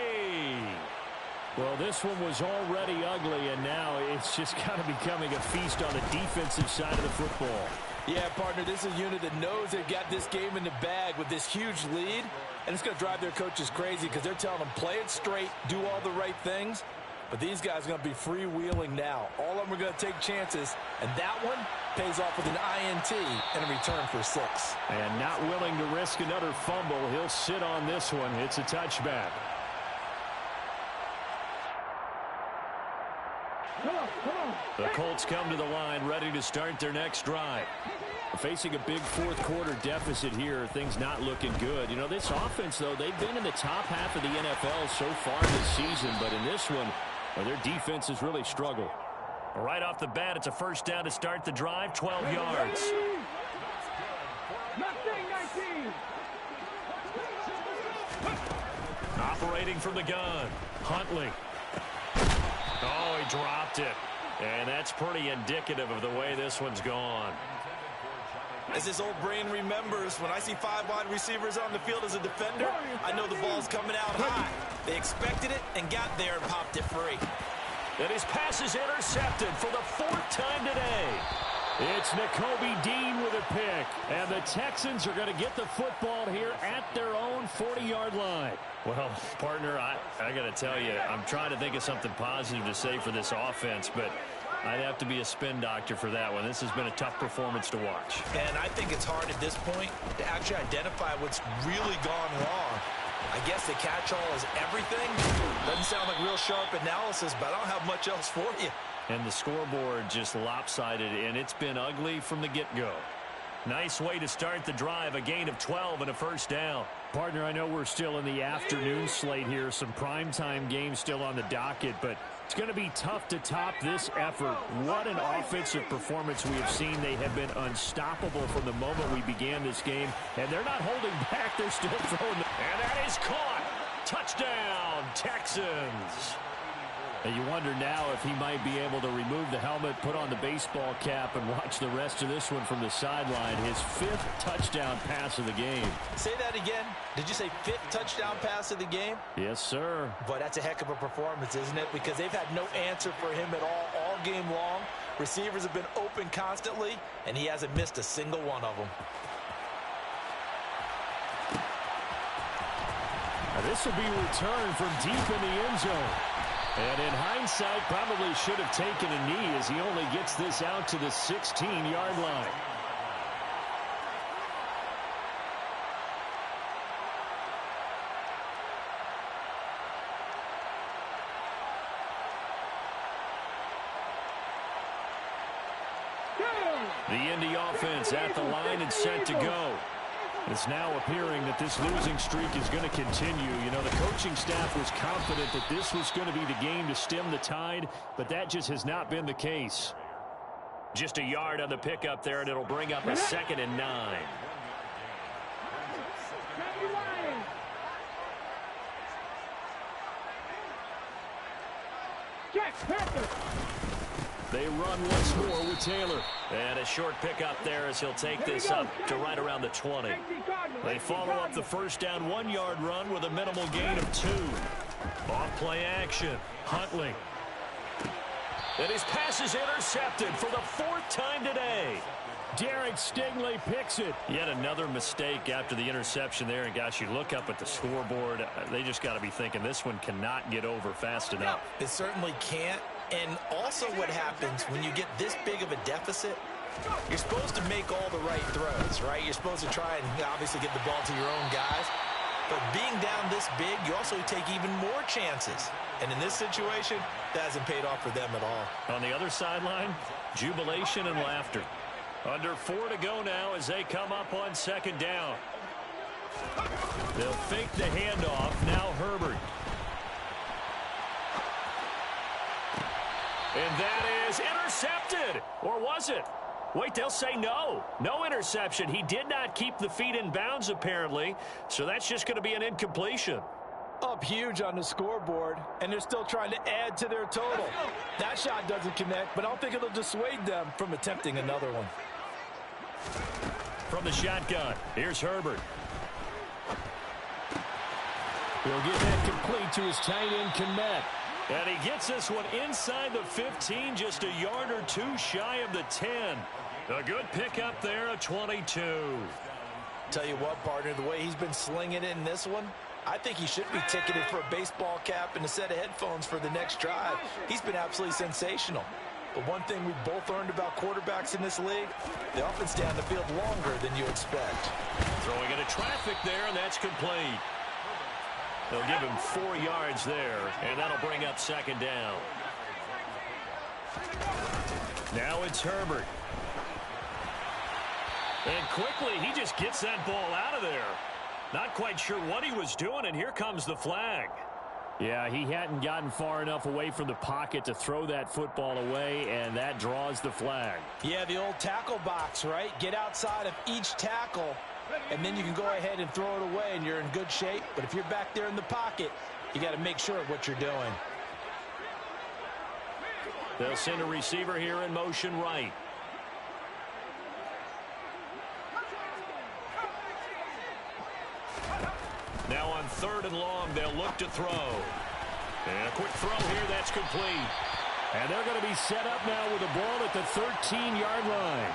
Well, this one was already ugly, and now it's just kind of becoming a feast on the defensive side of the football. Yeah, partner, this is a unit that knows they've got this game in the bag with this huge lead, and it's going to drive their coaches crazy because they're telling them play it straight, do all the right things. But these guys are going to be freewheeling now. All of them are going to take chances, and that one pays off with an INT and a return for 6. And not willing to risk another fumble. He'll sit on this one. It's a touchback. The Colts come to the line ready to start their next drive. Facing a big 4th quarter deficit here, things not looking good. You know, this offense, though, they've been in the top half of the NFL so far this season, but in this one, well, their defense has really struggled. Right off the bat, it's a 1st down to start the drive, 12 yards. Operating from the gun, Huntley. Oh, he dropped it. And that's pretty indicative of the way this one's gone. As his old brain remembers, when I see 5 wide receivers on the field as a defender, I know the ball's coming out high. They expected it and got there and popped it free. And his pass is intercepted for the 4th time today. It's Nakobe Dean with a pick. And the Texans are going to get the football here at their own 40-yard line. Well, partner, I got to tell you, I'm trying to think of something positive to say for this offense, but I'd have to be a spin doctor for that one. This has been a tough performance to watch. And I think it's hard at this point to actually identify what's really gone wrong. I guess the catch-all is everything. Doesn't sound like real sharp analysis, but I don't have much else for you. And the scoreboard just lopsided, and it's been ugly from the get-go. Nice way to start the drive, a gain of 12 and a 1st down. Partner, I know we're still in the afternoon slate here, some primetime games still on the docket, but it's going to be tough to top this effort. What an offensive performance we have seen. They have been unstoppable from the moment we began this game, and they're not holding back. They're still throwing. And that is caught. Touchdown, Texans. And you wonder now if he might be able to remove the helmet, put on the baseball cap, and watch the rest of this one from the sideline. His 5th touchdown pass of the game. Say that again. Did you say 5th touchdown pass of the game? Yes, sir. But that's a heck of a performance, isn't it? Because they've had no answer for him at all game long. Receivers have been open constantly, and he hasn't missed a single one of them. Now this will be returned from deep in the end zone. And in hindsight, probably should have taken a knee as he only gets this out to the 16-yard line. The Indy offense at the line and set to go. It's now appearing that this losing streak is going to continue. You know, the coaching staff was confident that this was going to be the game to stem the tide, but that just has not been the case. Just a yard on the pickup there, and it'll bring up a 2nd and 9. They run once more with Taylor. And a short pickup there as he'll take this up to right around the 20. They follow up the first down 1-yard run with a minimal gain of 2. Off play action. Huntley. And his pass is intercepted for the 4th time today. Derek Stingley picks it. Yet another mistake after the interception there. And, gosh, you look up at the scoreboard. They just got to be thinking this one cannot get over fast enough. It certainly can't. And also what happens when you get this big of a deficit, you're supposed to make all the right throws, right? You're supposed to try and obviously get the ball to your own guys. But being down this big, you also take even more chances. And in this situation, that hasn't paid off for them at all. On the other sideline, jubilation and laughter. Under 4 to go now as they come up on 2nd down. They'll fake the handoff. Now Herbert. And that is intercepted. Or was it? Wait, they'll say no. No interception. He did not keep the feet in bounds, apparently. So that's just going to be an incompletion. Up huge on the scoreboard, and they're still trying to add to their total. That shot doesn't connect, but I don't think it'll dissuade them from attempting another one. From the shotgun, here's Herbert. He'll get that complete to his tight end, Kmet. And he gets this one inside the 15, just a yard or 2 shy of the 10. A good pickup there, a 22. Tell you what, partner, the way he's been slinging it in this one, I think he should be ticketed for a baseball cap and a set of headphones for the next drive. He's been absolutely sensational. But one thing we've both learned about quarterbacks in this league, they often stay on the field longer than you expect. Throwing into traffic there, and that's complete. They'll give him 4 yards there, and that'll bring up 2nd down. Now it's Herbert. And quickly, he just gets that ball out of there. Not quite sure what he was doing, and here comes the flag. Yeah, he hadn't gotten far enough away from the pocket to throw that football away, and that draws the flag. Yeah, the old tackle box, right? Get outside of each tackle, and then you can go ahead and throw it away, and you're in good shape. But if you're back there in the pocket, you got to make sure of what you're doing. They'll send a receiver here in motion right. Now on 3rd and long, they'll look to throw. And a quick throw here, that's complete. And they're going to be set up now with the ball at the 13-yard line.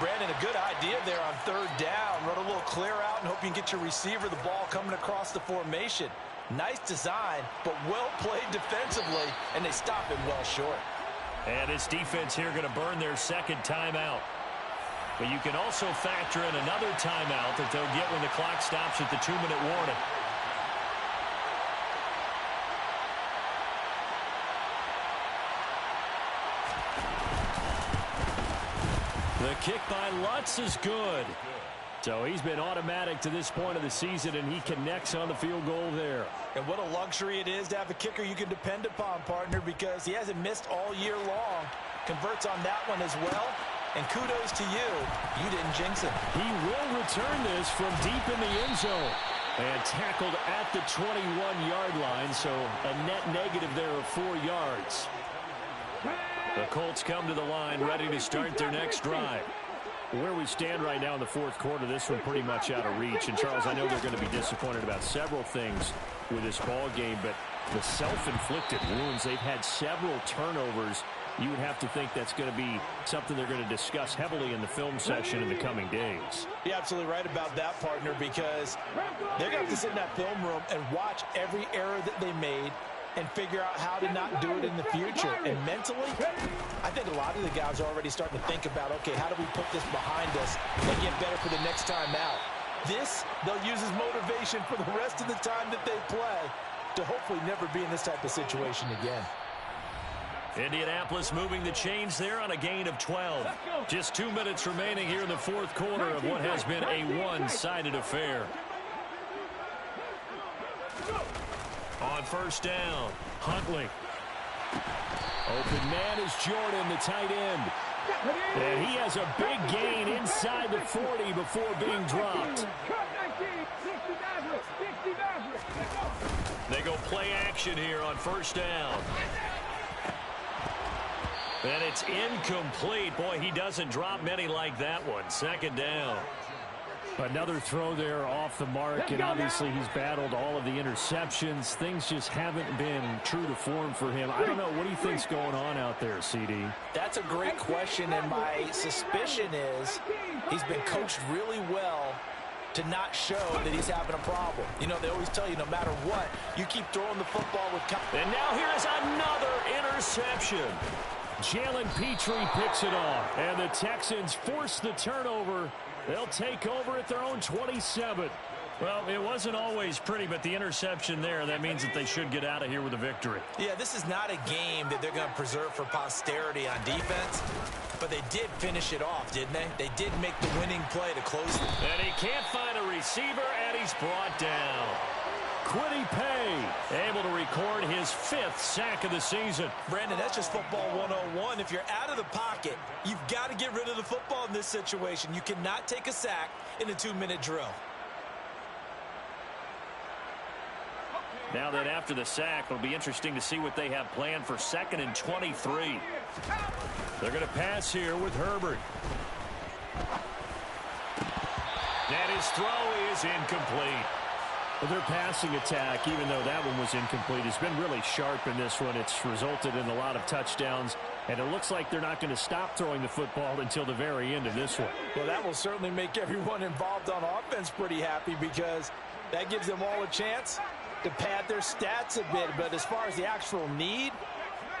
Brandon, a good idea there on 3rd down. Run a little clear out and hope you can get your receiver the ball coming across the formation. Nice design, but well played defensively, and they stop him well short. And this defense here going to burn their 2nd timeout. But you can also factor in another timeout that they'll get when the clock stops at the 2-minute warning. The kick by Lutz is good. So he's been automatic to this point of the season, and he connects on the field goal there. And what a luxury it is to have a kicker you can depend upon, partner, because he hasn't missed all year long. Converts on that one as well. And kudos to you. You didn't jinx him. He will return this from deep in the end zone. And tackled at the 21-yard line, so a net negative there of 4 yards. The Colts come to the line, ready to start their next drive. Where we stand right now in the 4th quarter, this one pretty much out of reach. And, Charles, I know they're going to be disappointed about several things with this ball game, but the self-inflicted wounds, they've had several turnovers. You would have to think that's going to be something they're going to discuss heavily in the film session in the coming days. You're absolutely right about that, partner, because they're going to have to sit in that film room and watch every error that they made and figure out how to not do it in the future. And mentally, I think a lot of the guys are already starting to think about, okay, how do we put this behind us and get better for the next time out? This, they'll use as motivation for the rest of the time that they play to hopefully never be in this type of situation again. Indianapolis moving the chains there on a gain of 12. Just 2 minutes remaining here in the fourth quarter of what has been a one-sided affair. On first down, Huntley. Open man is Jordan, the tight end. And he has a big gain inside the 40 before being dropped. They go play action here on first down. And it's incomplete. Boy, he doesn't drop many like that one. Second down. Another throw there off the mark, and obviously he's battled all of the interceptions. Things just haven't been true to form for him. I don't know. What do you think's going on out there, CD? That's a great question, and my suspicion is he's been coached really well to not show that he's having a problem. You know, they always tell you no matter what, you keep throwing the football with confidence. And now here's another interception. Jalen Petrie picks it off, and the Texans force the turnover. They'll take over at their own 27. Well, it wasn't always pretty, but the interception there, that means that they should get out of here with a victory. Yeah, this is not a game that they're going to preserve for posterity on defense, but they did finish it off, didn't they? They did make the winning play to close it. And he can't find a receiver, and he's brought down. Kwity Paye able to record his 5th sack of the season. Brandon, that's just football 101. If you're out of the pocket, you've got to get rid of the football in this situation. You cannot take a sack in a 2-minute drill. Now that after the sack, it'll be interesting to see what they have planned for 2nd and 23. They're going to pass here with Herbert. And his throw is incomplete. But their passing attack, even though that one was incomplete, has been really sharp in this one. It's resulted in a lot of touchdowns, and it looks like they're not going to stop throwing the football until the very end of this one. Well, that will certainly make everyone involved on offense pretty happy because that gives them all a chance to pad their stats a bit. But as far as the actual need,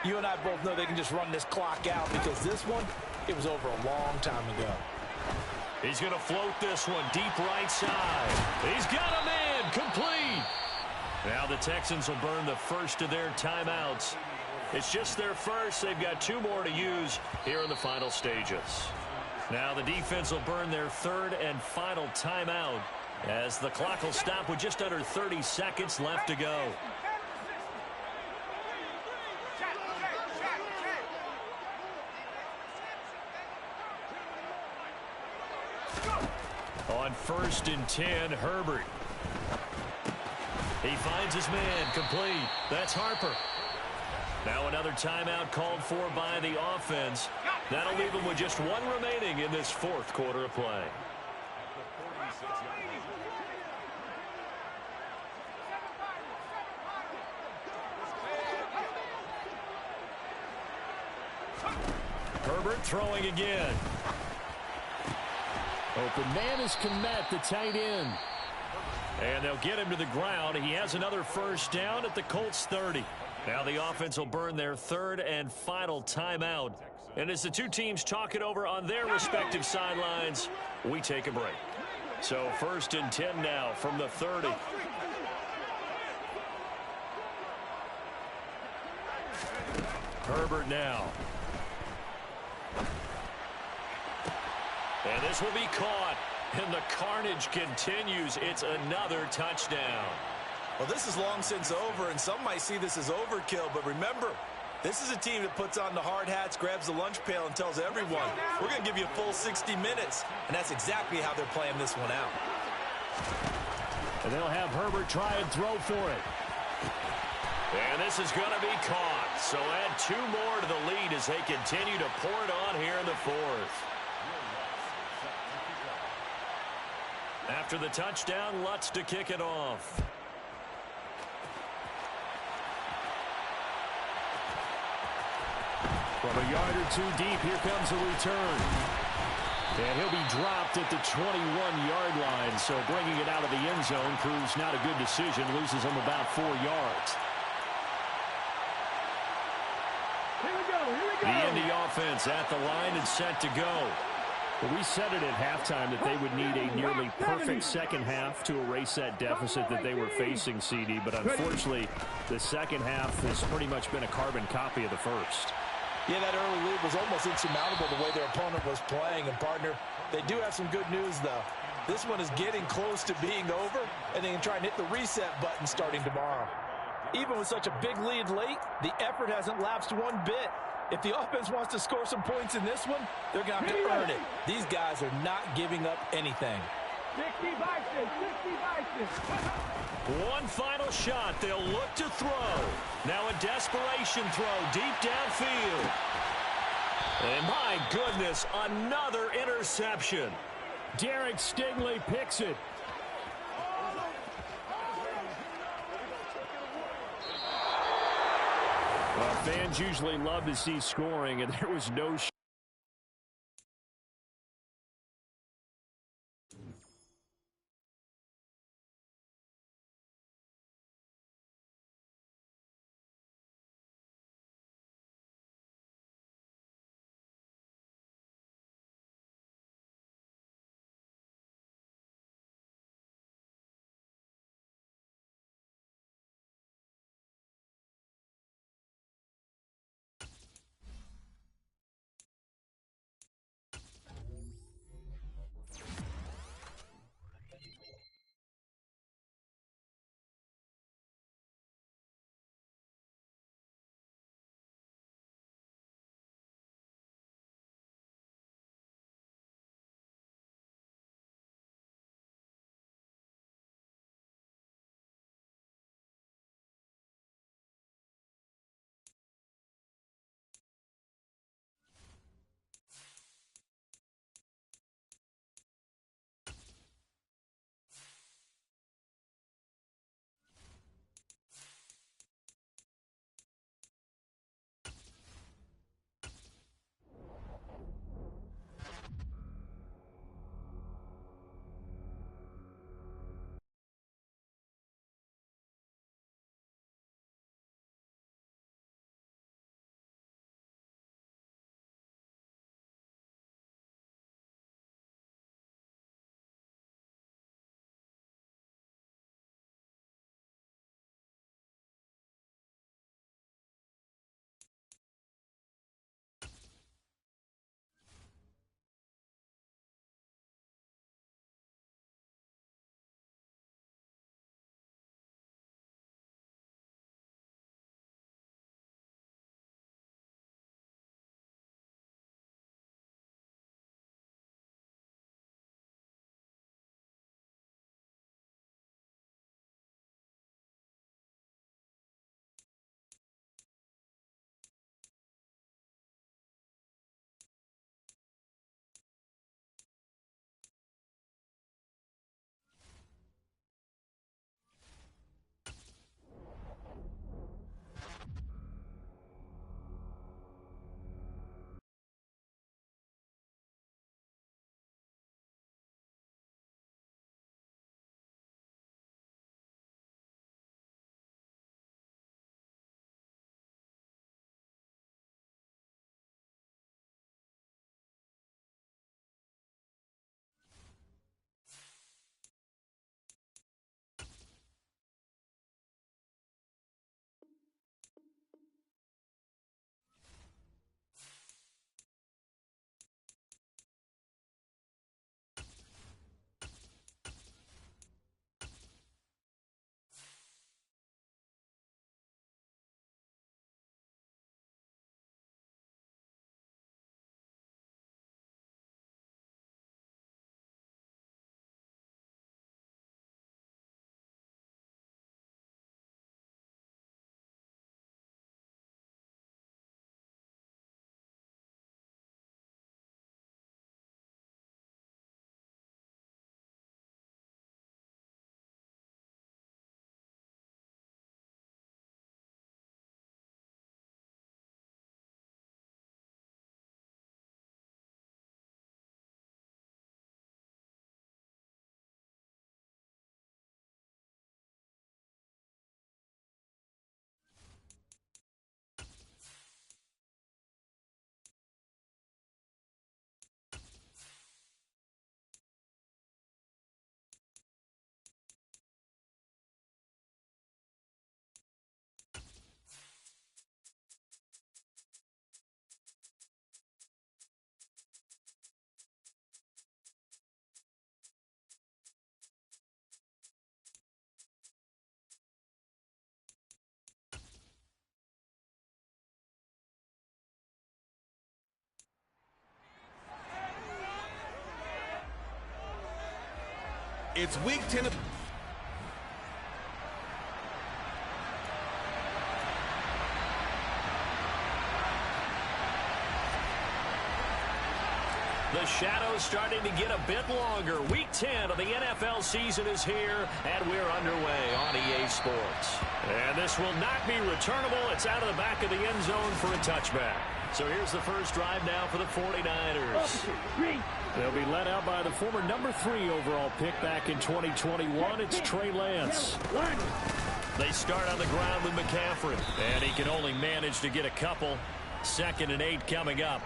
you and I both know they can just run this clock out because this one, it was over a long time ago. He's going to float this one deep right side. He's got a man complete. Now the Texans will burn the first of their timeouts. It's just their first. They've got 2 more to use here in the final stages. Now the defense will burn their 3rd and final timeout as the clock will stop with just under 30 seconds left to go. On 1st and 10, Herbert. He finds his man complete. That's Harper. Now another timeout called for by the offense. That'll leave them with just 1 remaining in this 4th quarter of play. Herbert throwing again. Open man is Kmet, the tight end. And they'll get him to the ground. He has another first down at the Colts 30. Now the offense will burn their 3rd and final timeout. And as the 2 teams talk it over on their respective sidelines, we take a break. So 1st and 10 now from the 30. Herbert now. And this will be caught. And the carnage continues. It's another touchdown. Well, this is long since over, and some might see this as overkill. But remember, this is a team that puts on the hard hats, grabs the lunch pail, and tells everyone, we're going to give you a full 60 minutes. And that's exactly how they're playing this one out. And they'll have Herbert try and throw for it. And this is going to be caught. So add 2 more to the lead as they continue to pour it on here in the 4th. After the touchdown, Lutz to kick it off. From a yard or 2 deep, here comes a return. And he'll be dropped at the 21-yard line. So bringing it out of the end zone proves not a good decision. Loses him about 4 yards. The Indy offense at the line and set to go. Well, we said it at halftime that they would need a nearly perfect second half to erase that deficit that they were facing, CD. But unfortunately, the second half has pretty much been a carbon copy of the first. Yeah, that early lead was almost insurmountable the way their opponent was playing. And, partner, they do have some good news, though. This one is getting close to being over, and they can try and hit the reset button starting tomorrow. Even with such a big lead late, the effort hasn't lapsed one bit. If the offense wants to score some points in this one, they're going to have to earn it. These guys are not giving up anything. 60 One final shot. They'll look to throw. Now a desperation throw deep downfield. And my goodness, another interception. Derek Stingley picks it. Well, fans usually love to see scoring, and there was no It's week 10 of... The shadow's starting to get a bit longer. Week 10 of the NFL season is here, and we're underway on EA Sports. And this will not be returnable. It's out of the back of the end zone for a touchback. So here's the first drive now for the 49ers. They'll be led out by the former number 3 overall pick back in 2021. It's Trey Lance. They start on the ground with McCaffrey, and he can only manage to get a couple. 2nd and 8 coming up.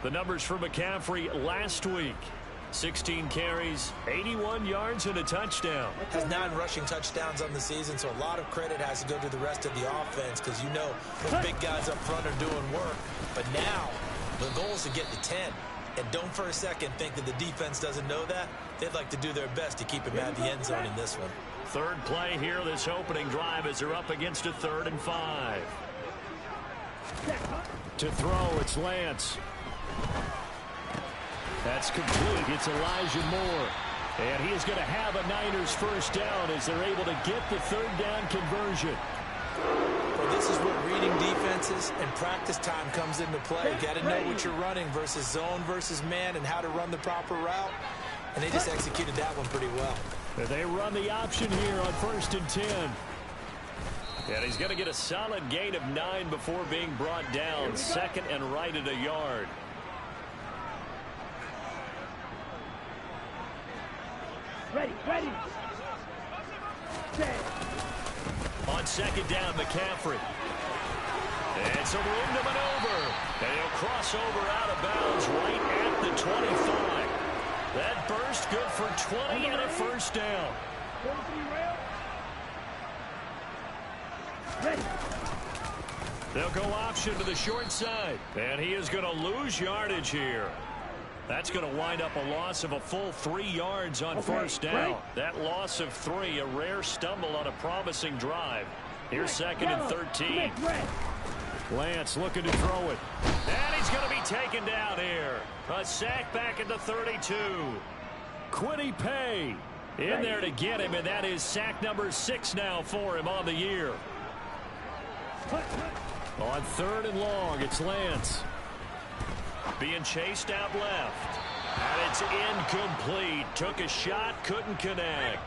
The numbers for McCaffrey last week. 16 carries, 81 yards, and a touchdown. Has 9 rushing touchdowns on the season, so a lot of credit has to go to the rest of the offense because you know the big guys up front are doing work. But now, the goal is to get to 10. And don't for a second think that the defense doesn't know that. They'd like to do their best to keep him out of the end zone in this one. Third play here, this opening drive, as they're up against a 3rd and 5. To throw, it's Lance. That's complete. It's Elijah Moore. And he is going to have a Niners first down as they're able to get the 3rd down conversion. Well, this is where reading defenses and practice time comes into play. You got to know what you're running versus zone versus man and how to run the proper route. And they just executed that one pretty well. They run the option here on 1st and 10. And he's going to get a solid gain of 9 before being brought down. 2nd and right at a yard. Ready. On 2nd down, McCaffrey. And some room to maneuver. And he'll cross over out of bounds right at the 25. That burst good for 20 and a first down. They'll go option to the short side. And he is going to lose yardage here. That's going to wind up a loss of a full 3 yards on first down. That loss of 3, a rare stumble on a promising drive. Here's 2nd and 13. Lance looking to throw it. And he's going to be taken down here. A sack back at the 32. Kwity Paye in there to get him, and that is sack number 6 now for him on the year. On 3rd and long, it's Lance. Being chased out left. And it's incomplete. Took a shot, couldn't connect.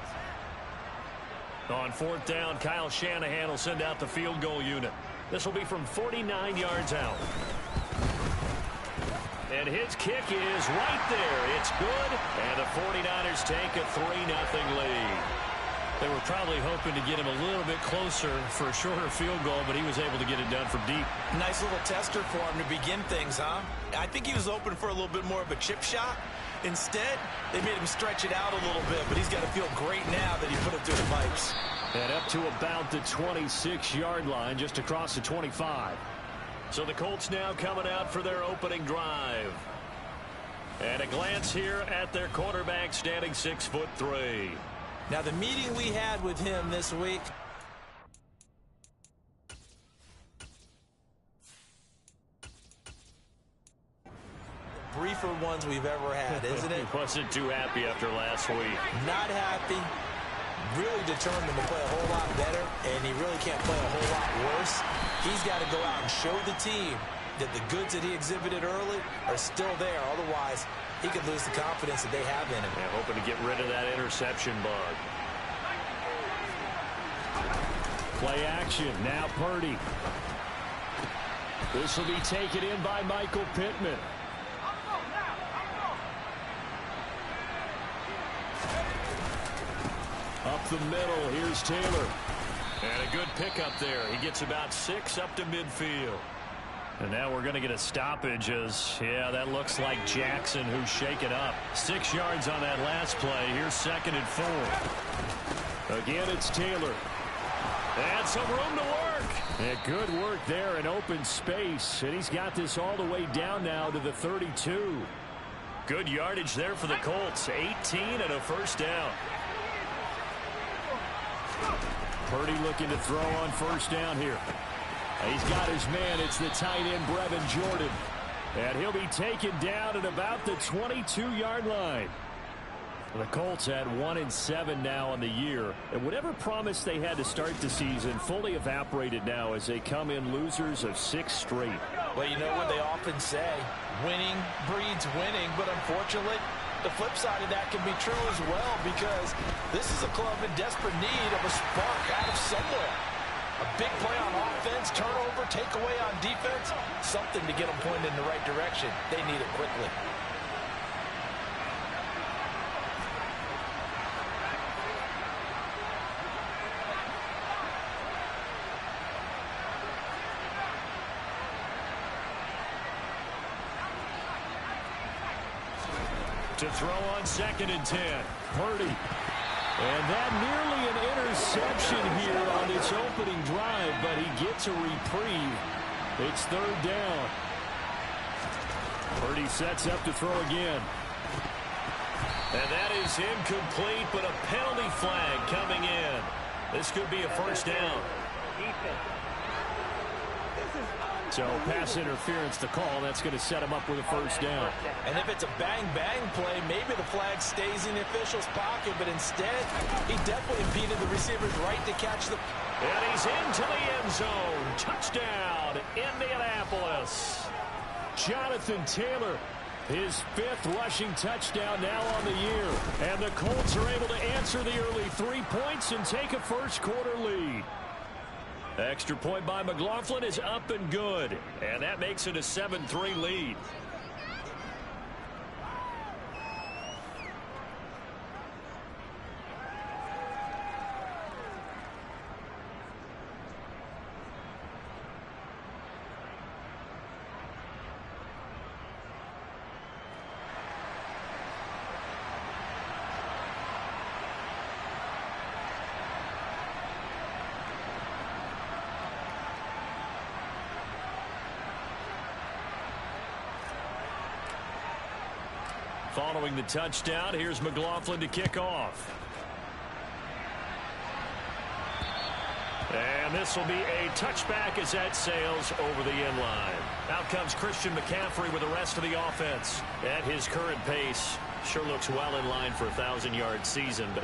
On 4th down, Kyle Shanahan will send out the field goal unit. This will be from 49 yards out. And his kick is right there. It's good. And the 49ers take a 3-0 lead. They were probably hoping to get him a little bit closer for a shorter field goal, but he was able to get it done from deep. Nice little tester for him to begin things, huh? I think he was open for a little bit more of a chip shot. Instead, they made him stretch it out a little bit, but he's got to feel great now that he put it through the pipes. And up to about the 26-yard line, just across the 25. So the Colts now coming out for their opening drive. And a glance here at their quarterback, standing 6'3". Now, the meeting we had with him this week, briefer ones we've ever had, isn't it? He wasn't too happy after last week. Not happy. Really determined to play a whole lot better, and he really can't play a whole lot worse. He's got to go out and show the team that the goods that he exhibited early are still there. Otherwise, he could lose the confidence that they have in him. Yeah, hoping to get rid of that interception bug. Play action. Now Purdy. This will be taken in by Michael Pittman. Up the middle, here's Taylor. And a good pickup there. He gets about 6 up to midfield. And now we're going to get a stoppage as, yeah, that looks like Jackson who's shaken up. 6 yards on that last play. Here's 2nd and 4. Again, it's Taylor. And some room to work. And good work there in open space. And he's got this all the way down now to the 32. Good yardage there for the Colts. 18 and a first down. Purdy looking to throw on first down here. He's got his man. It's the tight end, Brevin Jordan. And he'll be taken down at about the 22-yard line. The Colts had 1-7 now on the year, and whatever promise they had to start the season fully evaporated now as they come in losers of 6 straight. Well, you know what they often say, winning breeds winning, but unfortunately, the flip side of that can be true as well, because this is a club in desperate need of a spark out of somewhere. A big play on offense, turnover, takeaway on defense, something to get them pointed in the right direction. They need it quickly. To throw on 2nd and 10. Purdy. And that nearly an interception here on its opening drive, but he gets a reprieve. It's 3rd down. Purdy sets up to throw again. And that is incomplete, but a penalty flag coming in. This could be a 1st down. So pass interference to call. That's going to set him up with a 1st down. And if it's a bang-bang play, maybe the flag stays in the official's pocket, but instead, he definitely impeded the receiver's right to catch the... And he's into the end zone. Touchdown, Indianapolis. Jonathan Taylor, his 5th rushing touchdown now on the year. And the Colts are able to answer the early 3 points and take a first-quarter lead. Extra point by McLaughlin is up and good. And that makes it a 7-3 lead. Following the touchdown, here's McLaughlin to kick off. And this will be a touchback as that sails over the end line. Out comes Christian McCaffrey with the rest of the offense. At his current pace, sure looks well in line for a 1,000-yard season, but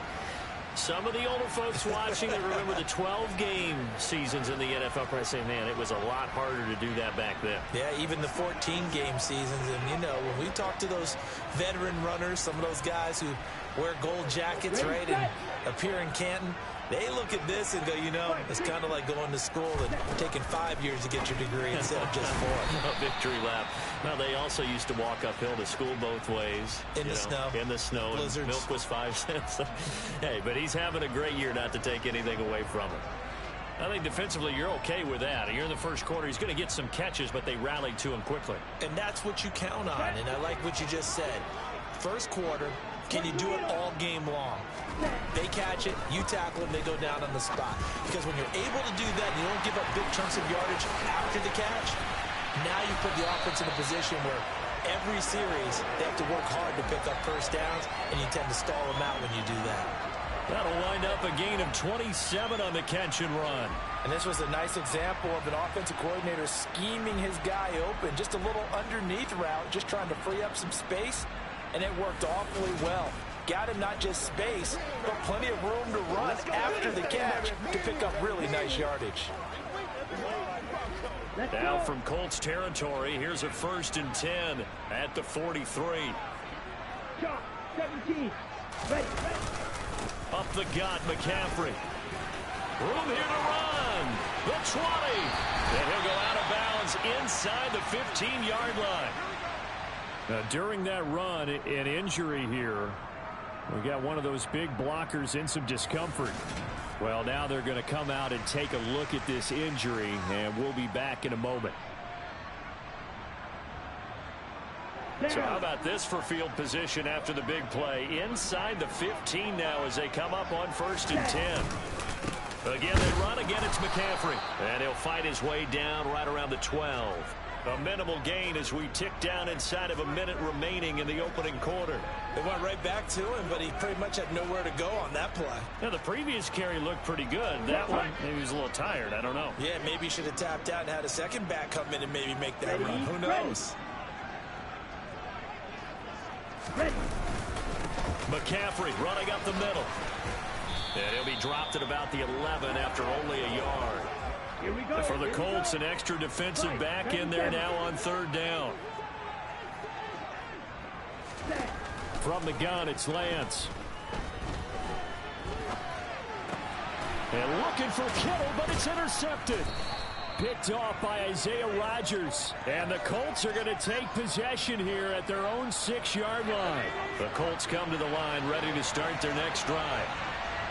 some of the older folks watching that remember the 12-game seasons in the NFL probably say, man, it was a lot harder to do that back then. Yeah, even the 14-game seasons. And, you know, when we talk to those veteran runners, some of those guys who wear gold jackets, right, and appear in Canton, they look at this and go, you know, it's kind of like going to school and taking 5 years to get your degree instead of just 4. A victory lap. Now, they also used to walk uphill to school both ways. In the snow. In the snow. Blizzards. Milk was 5 cents. Hey, but he's having a great year, not to take anything away from him. I think defensively you're okay with that. You're in the first quarter. He's going to get some catches, but they rallied to him quickly. And that's what you count on, and I like what you just said. First quarter, can you do it all game long? They catch it, you tackle them, they go down on the spot. Because when you're able to do that, you don't give up big chunks of yardage after the catch, now you put the offense in a position where every series they have to work hard to pick up first downs, and you tend to stall them out when you do that. That'll wind up a gain of 27 on the catch and run. And this was a nice example of an offensive coordinator scheming his guy open. Just a little underneath route, just trying to free up some space, and it worked awfully well. Got him not just space, but plenty of room to run after the catch to pick up really nice yardage. Now from Colts territory, here's a 1st and 10 at the 43. 17. Ready. Up the gut, McCaffrey. Room here to run. The 20. And he'll go out of bounds inside the 15-yard line. Now, during that run, an injury here. We got one of those big blockers in some discomfort. Well, now they're going to come out and take a look at this injury, and we'll be back in a moment. So how about this for field position after the big play? Inside the 15 now as they come up on 1st and 10. Again, they run. Again, it's McCaffrey. And he'll fight his way down right around the 12. A minimal gain as we tick down inside of a minute remaining in the opening quarter. It went right back to him, but he pretty much had nowhere to go on that play. Now, the previous carry looked pretty good. That one, maybe he was a little tired. I don't know. Yeah, maybe he should have tapped out and had a second back come in and maybe make that run. Who knows? Ready. McCaffrey running up the middle. And he'll be dropped at about the 11 after only a yard. Here we go. For the Colts, an extra defensive back in there now on third down. From the gun, it's Lance. And looking for Kittle, but it's intercepted. Picked off by Isaiah Rodgers. And the Colts are going to take possession here at their own 6-yard line. The Colts come to the line ready to start their next drive.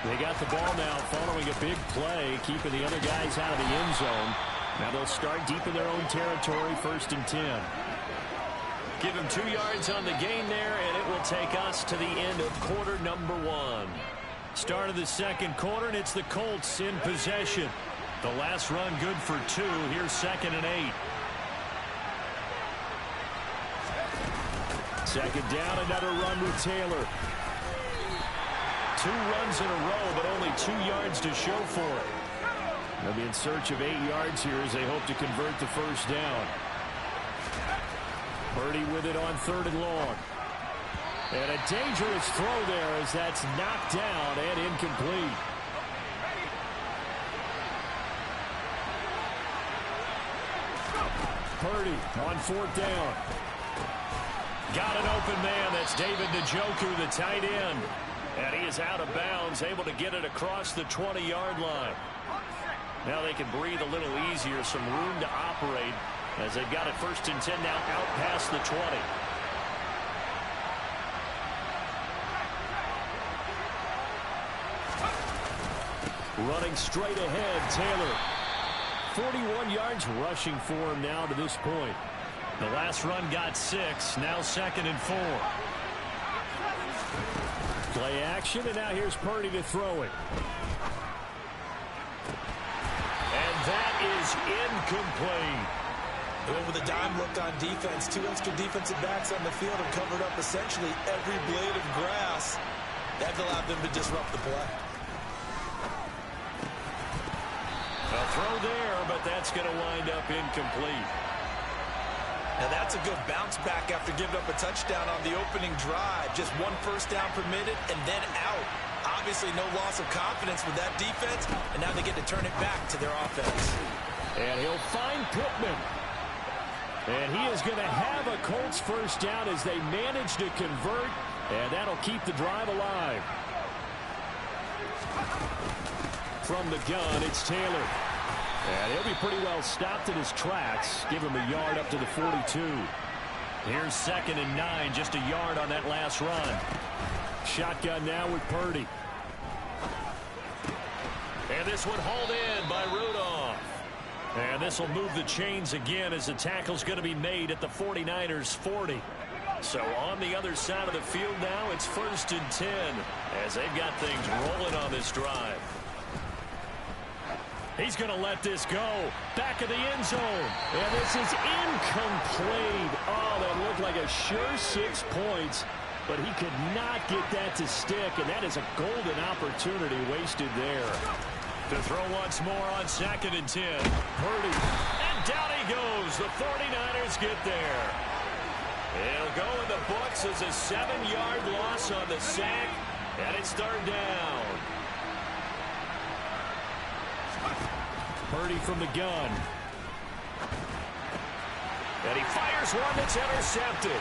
They got the ball now following a big play, keeping the other guys out of the end zone. Now they'll start deep in their own territory, 1st and 10. Give him 2 yards on the gain there, and it will take us to the end of quarter number 1. Start of the second quarter, and it's the Colts in possession. The last run good for 2. Here's 2nd and 8. Second down, another run with Taylor. 2 runs in a row, but only 2 yards to show for it. They'll be in search of 8 yards here as they hope to convert the first down. Purdy with it on 3rd and long. And a dangerous throw there as that's knocked down and incomplete. Purdy on 4th down. Got an open man. That's David Njoku, the tight end. And he is out of bounds, able to get it across the 20-yard line. Now they can breathe a little easier, some room to operate as they've got it 1st and 10 now out past the 20. Running straight ahead, Taylor. 41 yards rushing for him now to this point. The last run got 6, now 2nd and 4. Play action, and now here's Purdy to throw it. And that is incomplete. Well, with a dime look on defense, 2 extra defensive backs on the field and covered up essentially every blade of grass. That allowed them to disrupt the play. A throw there, but that's going to wind up incomplete. Now that's a good bounce back after giving up a touchdown on the opening drive. Just 1 first down permitted and then out. Obviously no loss of confidence with that defense, and now they get to turn it back to their offense. And he'll find Pittman. And he is going to have a Colts first down as they manage to convert, and that'll keep the drive alive. From the gun, it's Taylor. And he'll be pretty well stopped in his tracks. Give him a yard up to the 42. Here's 2nd and 9, just a yard on that last run. Shotgun now with Purdy. And this one hauled in by Rudolph. And this will move the chains again as the tackle's going to be made at the 49ers 40. So on the other side of the field now, it's 1st and 10 as they've got things rolling on this drive. He's going to let this go. Back of the end zone. And this is incomplete. Oh, that looked like a sure 6 points. But he could not get that to stick. And that is a golden opportunity wasted there. To throw once more on 2nd and 10. Purdy. And down he goes. The 49ers get there. It'll go in the books as a 7-yard loss on the sack. And it's 3rd down. Purdy from the gun. And he fires one that's intercepted.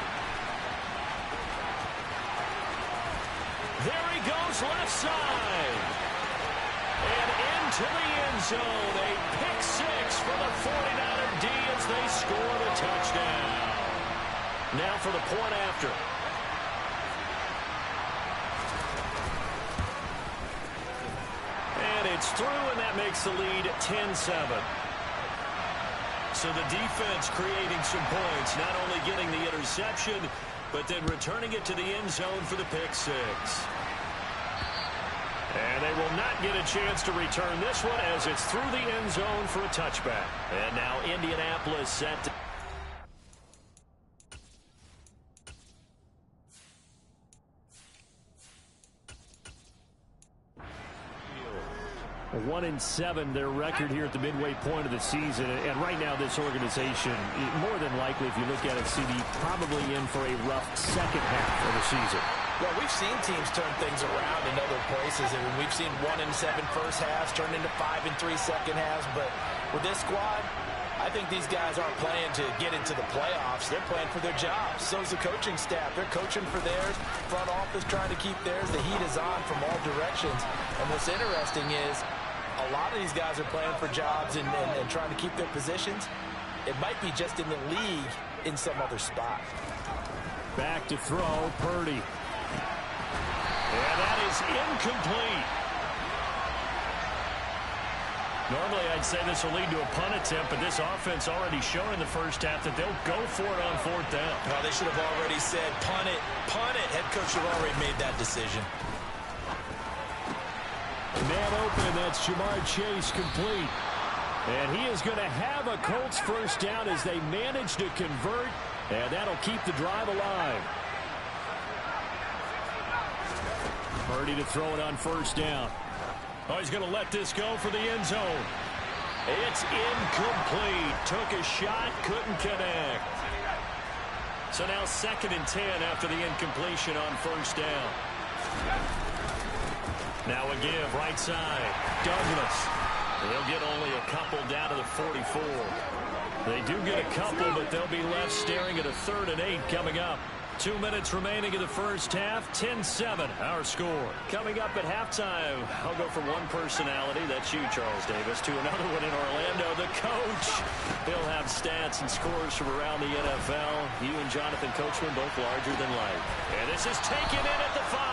There he goes, left side. And into the end zone. A pick 6 for the 49er D as they score the touchdown. Now for the point after. And it's through, and that makes the lead 10-7. So the defense creating some points, not only getting the interception, but then returning it to the end zone for the pick 6. And they will not get a chance to return this one as it's through the end zone for a touchback. And now Indianapolis set to... A 1-7, their record here at the midway point of the season. And right now, this organization, more than likely, if you look at it, CD, probably in for a rough second half of the season. Well, we've seen teams turn things around in other places, and we've seen 1-7 first halves turn into 5-3 second halves. But with this squad, I think these guys aren't playing to get into the playoffs. They're playing for their jobs. So is the coaching staff. They're coaching for theirs. Front office trying to keep theirs. The heat is on from all directions. And what's interesting is a lot of these guys are playing for jobs and trying to keep their positions. It might be just in the league in some other spot. Back to throw, Purdy. And that is incomplete. Normally, I'd say this will lead to a punt attempt, but this offense already shown in the first half that they'll go for it on fourth down. Well, they should have already said, punt it, punt it. Head coach should have already made that decision. Man open, that's Jamar Chase complete. And he is going to have a Colts first down as they manage to convert, and that'll keep the drive alive. Purdy to throw it on first down. Oh, he's going to let this go for the end zone. It's incomplete. Took a shot, couldn't connect. So now 2nd and 10 after the incompletion on first down. Now a give, right side. Douglas. They'll get only a couple down to the 44. They do get a couple, but they'll be left staring at a 3rd and 8 coming up. 2 minutes remaining in the first half. 10-7, our score. Coming up at halftime, I'll go from one personality, that's you, Charles Davis, to another one in Orlando, the coach. He'll have stats and scores from around the NFL. You and Jonathan Coachman both larger than life. And this is taken in at the 5.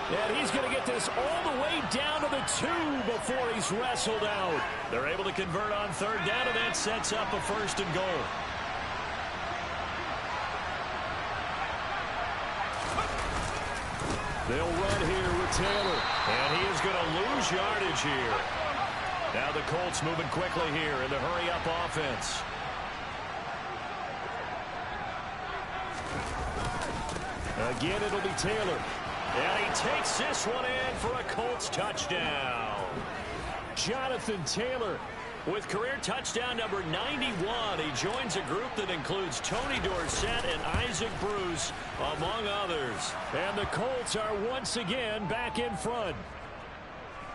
And he's going to get this all the way down to the 2 before he's wrestled out. They're able to convert on 3rd down, and that sets up a 1st and goal. They'll run here with Taylor, and he is going to lose yardage here. Now the Colts moving quickly here in the hurry-up offense. Again, it'll be Taylor. And he takes this one in for a Colts touchdown. Jonathan Taylor with career touchdown number 91. He joins a group that includes Tony Dorsett and Isaac Bruce, among others. And the Colts are once again back in front.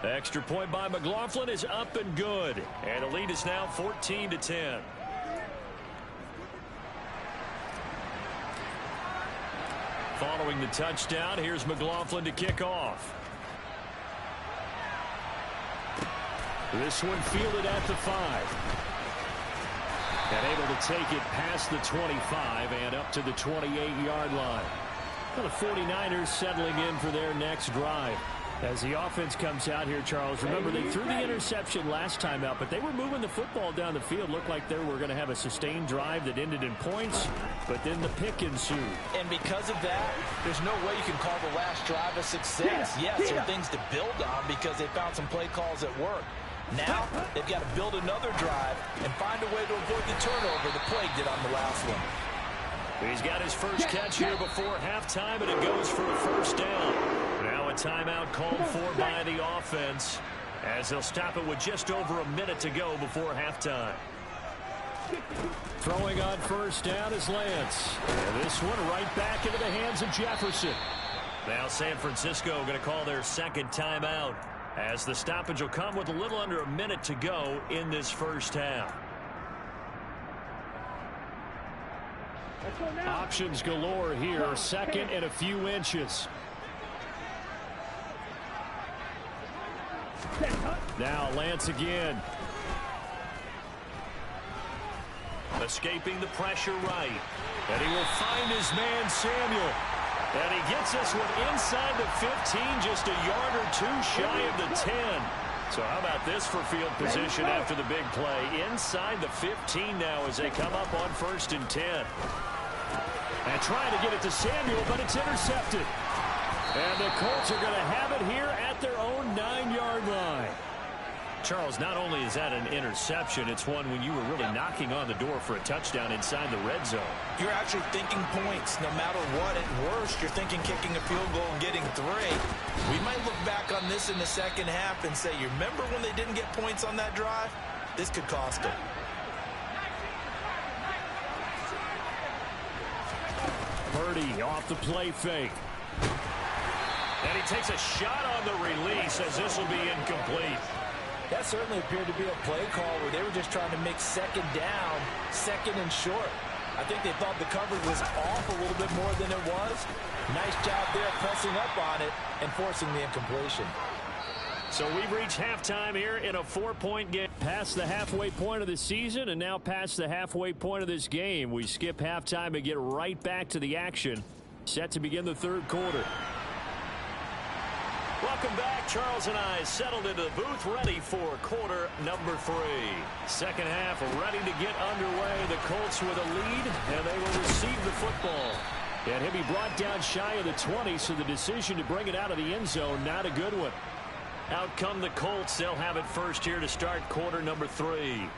The extra point by McLaughlin is up and good. And the lead is now 14-10. Following the touchdown, here's McLaughlin to kick off. This one fielded at the 5. And able to take it past the 25 and up to the 28-yard line. Well, the 49ers settling in for their next drive. As the offense comes out here, Charles, remember they threw the interception last time out, but they were moving the football down the field. Looked like they were going to have a sustained drive that ended in points, but then the pick ensued. And because of that, there's no way you can call the last drive a success. Yes, there are things to build on because they found some play calls that work. Now, they've got to build another drive and find a way to avoid the turnover the Plague did on the last one. He's got his first catch here before halftime, and it goes for a first down. Now a timeout called for by the offense, as they'll stop it with just over a minute to go before halftime. Throwing on first down is Lance. And this one right back into the hands of Jefferson. Now San Francisco going to call their second timeout, as the stoppage will come with a little under a minute to go in this first half. Options galore here. Second and a few inches. Now Lance again. Escaping the pressure right. And he will find his man Samuel. And he gets this one inside the 15, just a yard or two shy of the 10. So how about this for field position after the big play? Inside the 15 now as they come up on 1st and 10. And trying to get it to Samuel, but it's intercepted. And the Colts are going to have it here at their own 9-yard line. Charles, not only is that an interception, it's one when you were really knocking on the door for a touchdown inside the red zone. You're actually thinking points. No matter what, at worst, you're thinking kicking a field goal and getting 3. We might look back on this in the second half and say, you remember when they didn't get points on that drive? This could cost them. Purdy off the play fake. And he takes a shot on the release as this will be incomplete. That certainly appeared to be a play call where they were just trying to make second down, second and short. I think they thought the coverage was off a little bit more than it was. Nice job there pressing up on it and forcing the incompletion. So we've reached halftime here in a 4-point game. Past the halfway point of the season and now past the halfway point of this game. We skip halftime and get right back to the action. Set to begin the third quarter. Welcome back. Charles and I settled into the booth, ready for quarter number 3. Second half ready to get underway. The Colts with a lead, and they will receive the football. And he'll be brought down shy of the 20, so the decision to bring it out of the end zone, not a good one. Out come the Colts. They'll have it first here to start quarter number 3.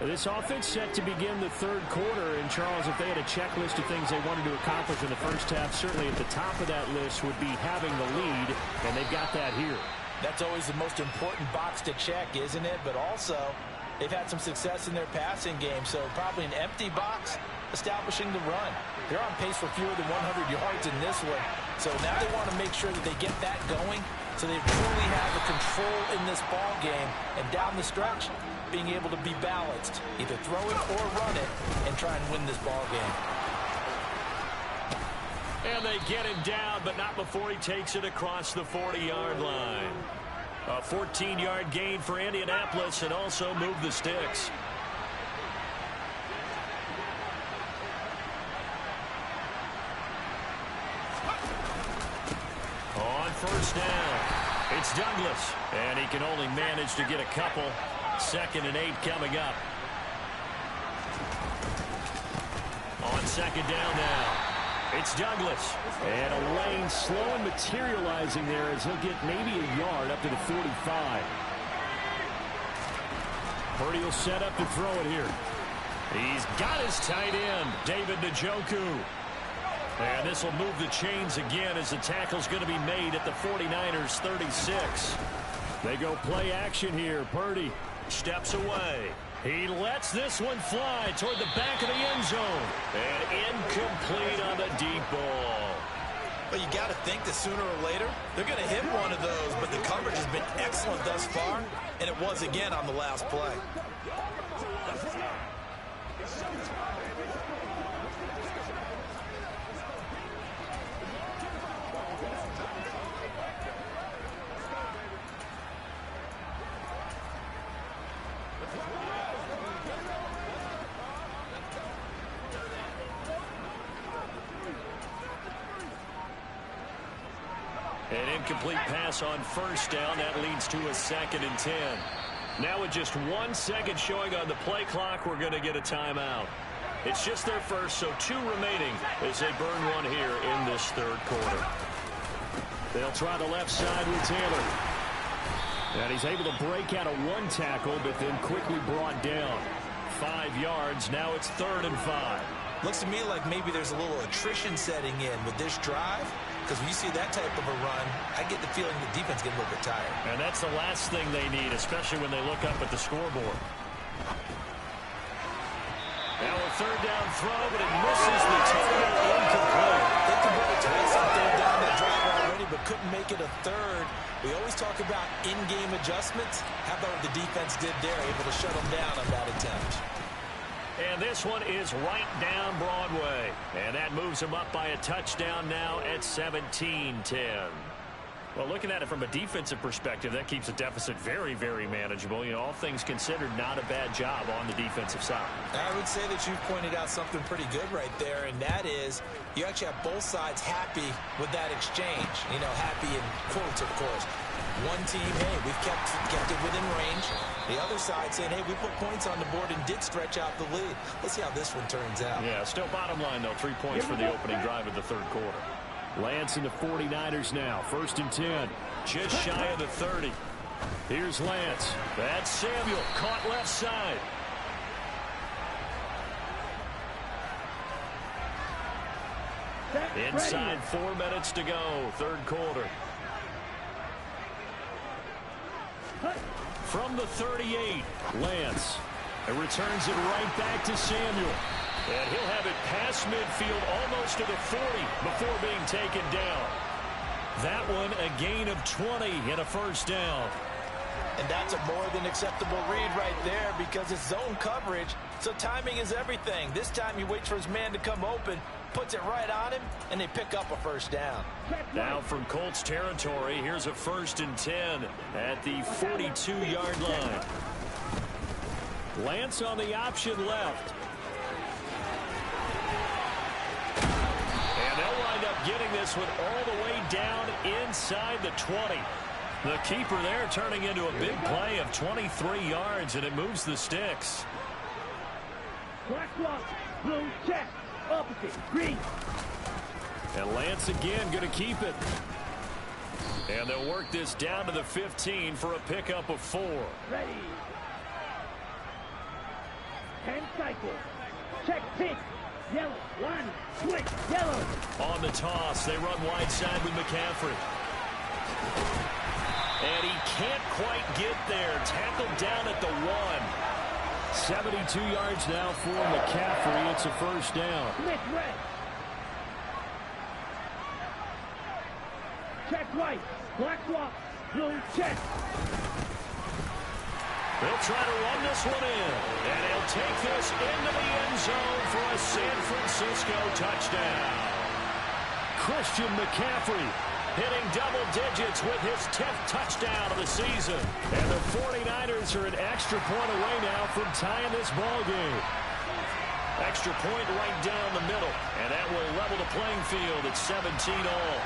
This offense set to begin the third quarter. And, Charles, if they had a checklist of things they wanted to accomplish in the first half, certainly at the top of that list would be having the lead, and they've got that here. That's always the most important box to check, isn't it? But also, they've had some success in their passing game, so probably an empty box establishing the run. They're on pace for fewer than 100 yards in this one, so now they want to make sure that they get that going so they truly have the control in this ball game, and down the stretch, being able to be balanced, either throw it or run it, and try and win this ball game. And they get him down, but not before he takes it across the 40-yard line. A 14-yard gain for Indianapolis, and also move the sticks. On first down, it's Douglas, and he can only manage to get a couple. 2nd and 8 coming up. On second down now, it's Douglas. And a lane slow and materializing there as he'll get maybe a yard up to the 45. Purdy will set up to throw it here. He's got his tight end, David Njoku. And this will move the chains again as the tackle's going to be made at the 49ers 36. They go play action here. Purdy steps away. He lets this one fly toward the back of the end zone. And incomplete on the deep ball. Well, you got to think that sooner or later, they're going to hit one of those, but the coverage has been excellent thus far, and it was again on the last play. An incomplete pass on first down. That leads to a 2nd and 10. Now with just 1 second showing on the play clock, we're going to get a timeout. It's just their first, so 2 remaining as they burn one here in this third quarter. They'll try the left side with Taylor. And he's able to break out of 1 tackle, but then quickly brought down. 5 yards. Now it's 3rd and 5. Looks to me like maybe there's a little attrition setting in with this drive. Because when you see that type of a run, I get the feeling the defense gets a little bit tired. And that's the last thing they need, especially when they look up at the scoreboard. Now a 3rd down throw, but it misses the target. Incomplete. They converted twice out there down that drive already, but couldn't make it a third. We always talk about in-game adjustments. How about what the defense did there, able to shut them down on that attempt. And this one is right down Broadway. And that moves them up by a touchdown now at 17-10. Well, looking at it from a defensive perspective, that keeps the deficit very, very manageable. You know, all things considered, not a bad job on the defensive side. I would say that you've pointed out something pretty good right there, and that is you actually have both sides happy with that exchange. You know, happy in quotes, of course. One team, hey, we've kept it within range. The other side saying, hey, we put points on the board and did stretch out the lead. Let's see how this one turns out. Yeah, still bottom line, though, 3 points for the opening drive of the third quarter. Lance and the 49ers now. 1st and 10. Just shy of the 30. Here's Lance. That's Samuel. Caught left side. Inside 4 minutes to go. Third quarter. From the 38, Lance. It returns it right back to Samuel. And he'll have it past midfield almost to the 40 before being taken down. That one a gain of 20 and a first down. And that's a more than acceptable read right there because it's zone coverage, so timing is everything. This time he waits for his man to come open, puts it right on him, and they pick up a first down. Now from Colts territory, here's a 1st and 10 at the 42-yard line. Lance on the option left. And they'll wind up getting this one all the way down inside the 20. The keeper there turning into a big play of 23 yards, and it moves the sticks. Black block, blue check, opposite, green. And Lance again going to keep it. And they'll work this down to the 15 for a pickup of 4. Ready. 10 cycle. Check pitch. Yellow. Line. Switch. Yellow. On the toss, they run wide side with McCaffrey. And he can't quite get there. Tackled down at the 1. 72 yards now for McCaffrey. It's a first down. Smith red. Check right. Black block. Blue check. They'll try to run this one in. And he'll take this into the end zone for a San Francisco touchdown. Christian McCaffrey hitting double digits with his 10th touchdown of the season. And the 49ers are an extra point away now from tying this ball game. Extra point right down the middle. And that will level the playing field at 17-all.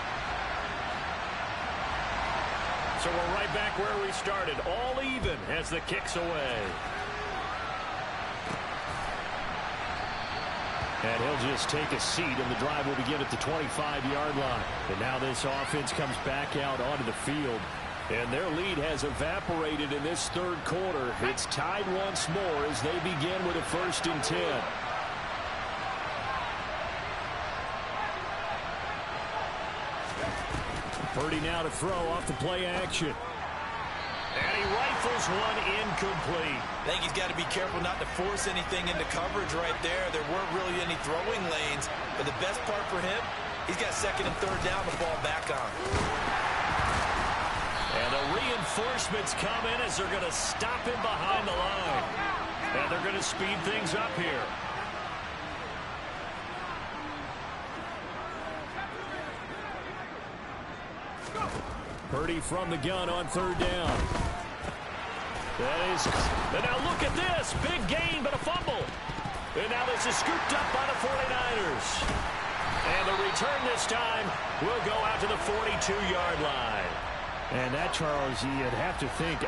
So we're right back where we started, all even as the kick's away. And he'll just take a seat, and the drive will begin at the 25-yard line. And now this offense comes back out onto the field. And their lead has evaporated in this third quarter. It's tied once more as they begin with a 1st and 10. Purdy now to throw off the play action. And he rifles one incomplete. I think he's got to be careful not to force anything into coverage right there. There weren't really any throwing lanes. But the best part for him, he's got 2nd and 3rd down to fall back on. And the reinforcements come in as they're going to stop him behind the line. And they're going to speed things up here. Purdy from the gun on 3rd down. And now look at this. Big gain, but a fumble. And now this is scooped up by the 49ers. And the return this time will go out to the 42-yard line. And that, Charles, you'd have to think...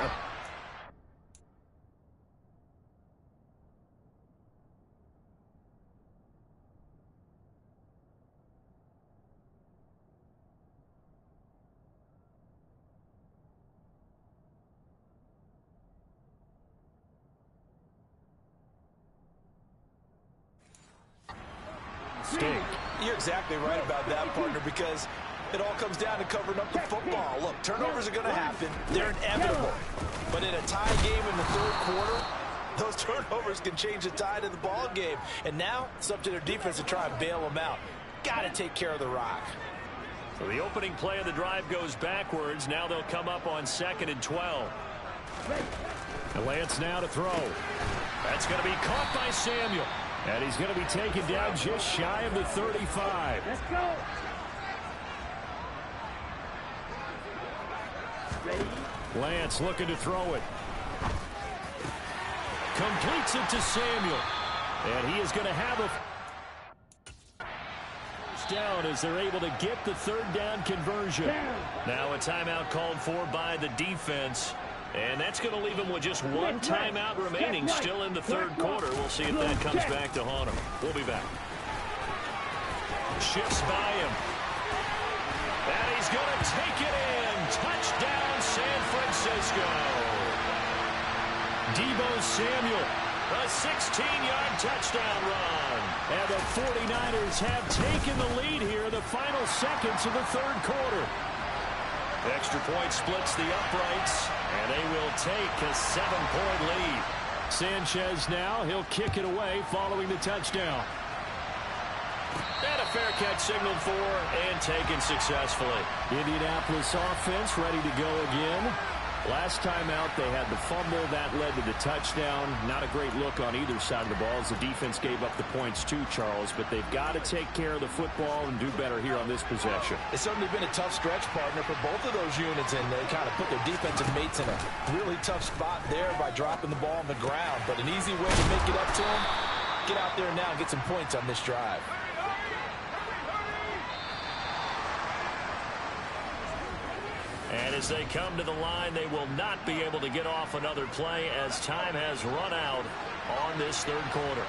You're exactly right about that, partner, because it all comes down to covering up the football. Look, turnovers are going to happen. They're inevitable. But in a tie game in the 3rd quarter, those turnovers can change the tide of the ball game. And now it's up to their defense to try and bail them out. Got to take care of the rock. So the opening play of the drive goes backwards. Now they'll come up on 2nd and 12. And Lance now to throw. That's going to be caught by Samuel. And he's going to be taken down just shy of the 35. Let's go. Ready. Lance looking to throw it. Completes it to Samuel. And he is going to have a first down as they're able to get the 3rd down conversion. Now a timeout called for by the defense. And that's going to leave him with just one timeout remaining still in the 3rd quarter. We'll see if that comes back to haunt him. We'll be back. Shifts by him. And he's going to take it in. Touchdown, San Francisco. Deebo Samuel, a 16-yard touchdown run. And the 49ers have taken the lead here in the final seconds of the 3rd quarter. Extra point splits the uprights, and they will take a 7-point lead. Sanchez now, he'll kick it away following the touchdown. And a fair catch signaled for and taken successfully. Indianapolis offense ready to go again. Last time out, they had the fumble. That led to the touchdown. Not a great look on either side of the ball as the defense gave up the points too, Charles. But they've got to take care of the football and do better here on this possession. It's certainly been a tough stretch, partner, for both of those units, and they kind of put their defensive mates in a really tough spot there by dropping the ball on the ground. But an easy way to make it up to them, get out there now and get some points on this drive. And as they come to the line, they will not be able to get off another play as time has run out on this third quarter.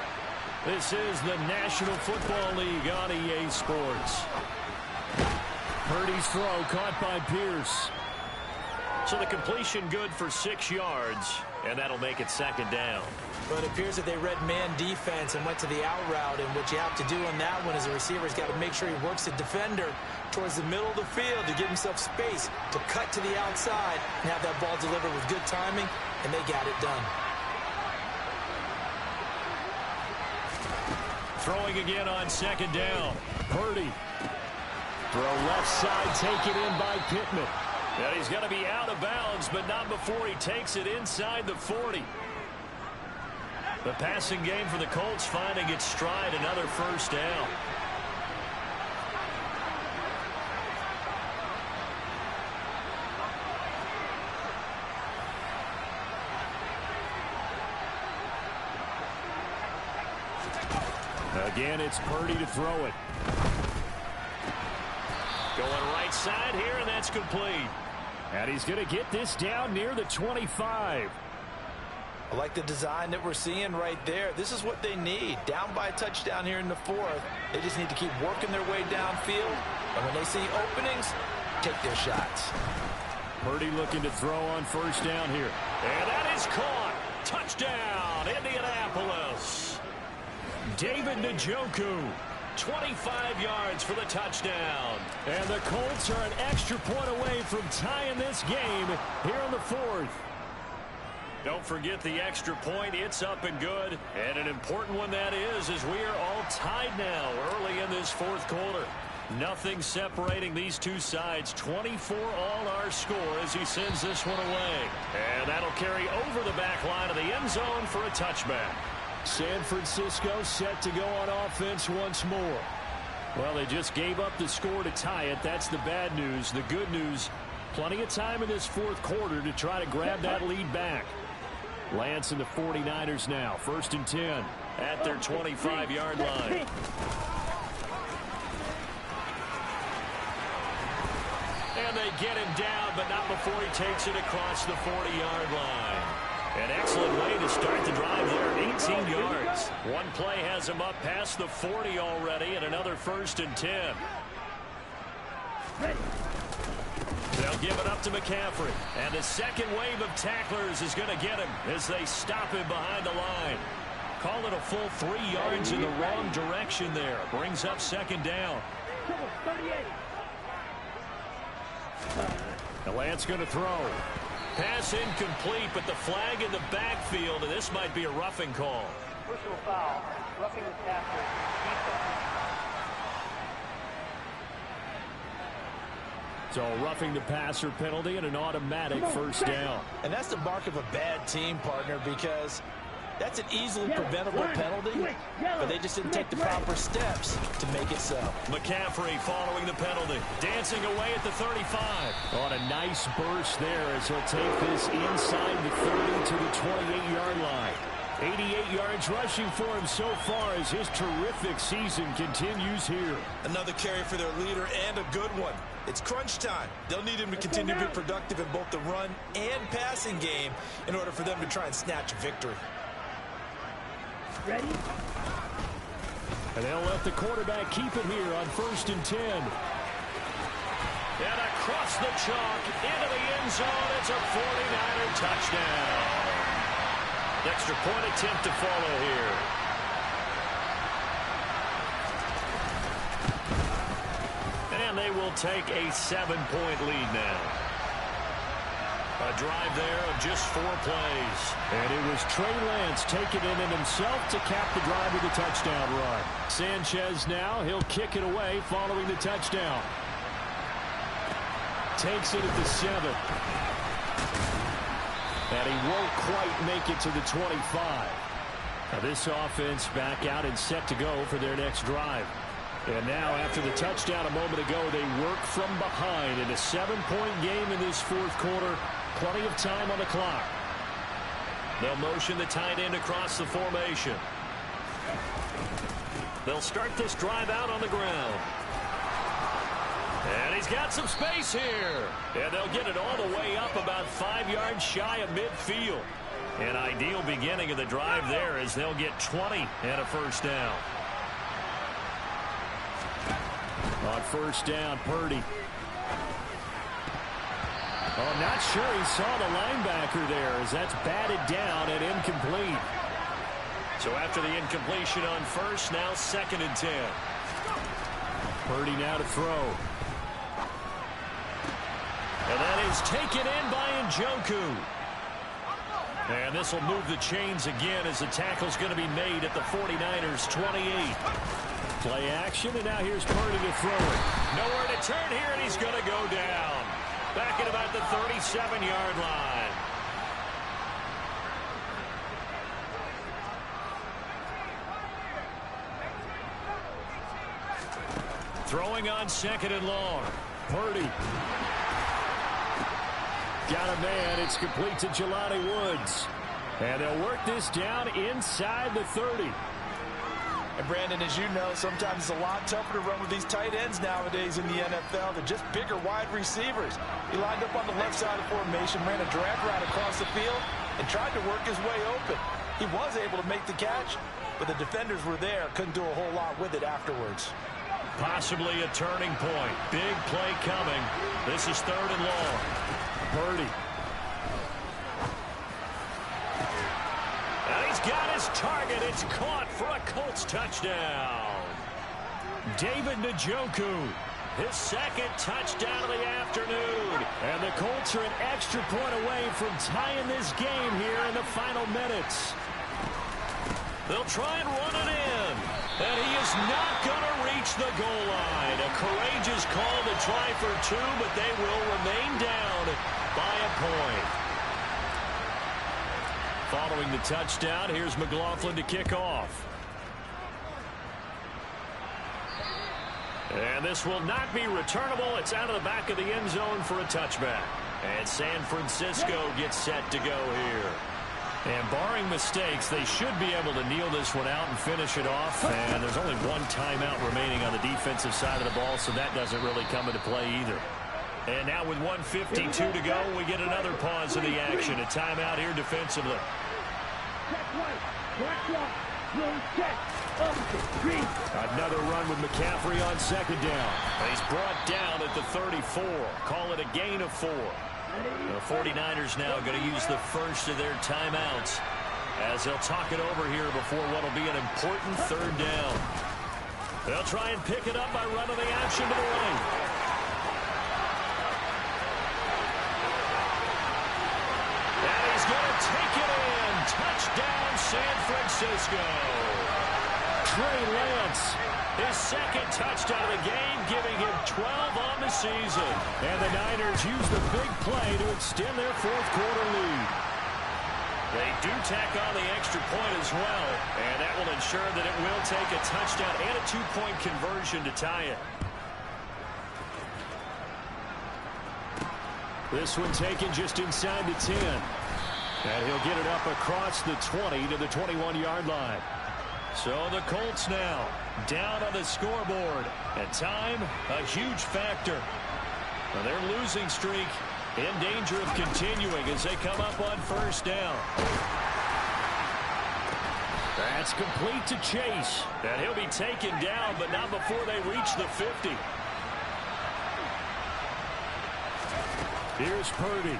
This is the National Football League on EA Sports. Purdy's throw caught by Pierce. So the completion good for 6 yards, and that'll make it second down. But it appears that they read man defense and went to the out route, and what you have to do on that one is a receiver's got to make sure he works the defender towards the middle of the field to give himself space to cut to the outside and have that ball delivered with good timing, and they got it done. Throwing again on second down. Purdy. Throw left side, taken in by Pittman. And he's going to be out of bounds, but not before he takes it inside the 40. The passing game for the Colts finding its stride, another first down. Again, it's Purdy to throw it. Going right side here, and that's complete. And he's going to get this down near the 25. I like the design that we're seeing right there. This is what they need. Down by a touchdown here in the fourth. They just need to keep working their way downfield. And when they see openings, take their shots. Purdy looking to throw on first down here. And that is caught. Touchdown, Indianapolis. David Njoku, 25 yards for the touchdown. And the Colts are an extra point away from tying this game here in the fourth. Don't forget the extra point. It's up and good. And an important one that is, as we are all tied now early in this fourth quarter. Nothing separating these two sides. 24 all our score as he sends this one away. And that'll carry over the back line of the end zone for a touchback. San Francisco set to go on offense once more. Well, they just gave up the score to tie it. That's the bad news. The good news, plenty of time in this fourth quarter to try to grab that lead back. Lance and the 49ers now. 1st and 10 at their 25-yard line. And they get him down, but not before he takes it across the 40-yard line. An excellent way to start the drive there, 18 yards. One play has him up past the 40 already, and another 1st and 10. They'll give it up to McCaffrey. And the second wave of tacklers is going to get him as they stop him behind the line. Call it a full 3 yards in the wrong direction there. Brings up second down. The Lance going to throw. Pass incomplete, but the flag in the backfield, and this might be a roughing call. Personal foul. Roughing the passer. So roughing the passer penalty and an automatic first down. And that's the mark of a bad team, partner, because that's an easily preventable penalty, but they just didn't take the proper steps to make it so. McCaffrey following the penalty, dancing away at the 35. On a nice burst there as he'll take this inside the 30 to the 28-yard line. 88 yards rushing for him so far as his terrific season continues here. Another carry for their leader and a good one. It's crunch time. They'll need him to continue to be productive in both the run and passing game in order for them to try and snatch a victory. Ready? And they'll let the quarterback keep it here on 1st and 10. And across the chalk into the end zone. It's a 49er touchdown. Extra point attempt to follow here. And they will take a 7-point lead now. A drive there of just 4 plays. And it was Trey Lance taking it in himself to cap the drive with a touchdown run. Sanchez now, he'll kick it away following the touchdown. Takes it at the 7. And he won't quite make it to the 25. Now this offense back out and set to go for their next drive. And now after the touchdown a moment ago, they work from behind in a 7-point game in this fourth quarter. Plenty of time on the clock. They'll motion the tight end across the formation. They'll start this drive out on the ground. And he's got some space here. And they'll get it all the way up about 5 yards shy of midfield. An ideal beginning of the drive there as they'll get 20 and a first down. On first down, Purdy. Oh, not sure he saw the linebacker there as that's batted down and incomplete. So after the incompletion on first, now 2nd and 10. Purdy now to throw. And that is taken in by Njoku. And this will move the chains again as the tackle's going to be made at the 49ers 28. Play action, and now here's Purdy to throw it. Nowhere to turn here, and he's going to go down. Back at about the 37-yard line. Throwing on 2nd and long. Purdy. Got a man. It's complete to Jelani Woods. And they'll work this down inside the 30. And Brandon, as you know, sometimes it's a lot tougher to run with these tight ends nowadays in the NFL. They're just bigger wide receivers. He lined up on the left side of the formation, ran a drag route across the field, and tried to work his way open. He was able to make the catch, but the defenders were there. Couldn't do a whole lot with it afterwards. Possibly a turning point. Big play coming. This is 3rd and long. Purdy. And he's got his target. It's caught for a Colts touchdown. David Njoku, his 2nd touchdown of the afternoon. And the Colts are an extra point away from tying this game here in the final minutes. They'll try and run it in. And he is not going to reach the goal line. A courageous call to try for 2, but they will remain down by a point. Following the touchdown, here's McLaughlin to kick off. And this will not be returnable. It's out of the back of the end zone for a touchback. And San Francisco gets set to go here. And barring mistakes, they should be able to kneel this one out and finish it off. And there's only one timeout remaining on the defensive side of the ball, so that doesn't really come into play either. And now with 1:52 to go, we get another pause in the action. A timeout here defensively. Another run with McCaffrey on 2nd down. He's brought down at the 34. Call it a gain of 4. The 49ers now going to use the first of their timeouts as they'll talk it over here before what will be an important 3rd down. They'll try and pick it up by running the option to the right. And he's going to take it in. Touchdown, San Francisco. Trey Lance, his 2nd touchdown of the game, giving him 12 on the season. And the Niners use the big play to extend their 4th quarter lead. They do tack on the extra point as well, and that will ensure that it will take a touchdown and a 2-point conversion to tie it. This one taken just inside the 10. And he'll get it up across the 20 to the 21-yard line. So the Colts now down on the scoreboard. And time, a huge factor. Now their losing streak in danger of continuing as they come up on 1st down. That's complete to Chase. And he'll be taken down, but not before they reach the 50. Here's Purdy.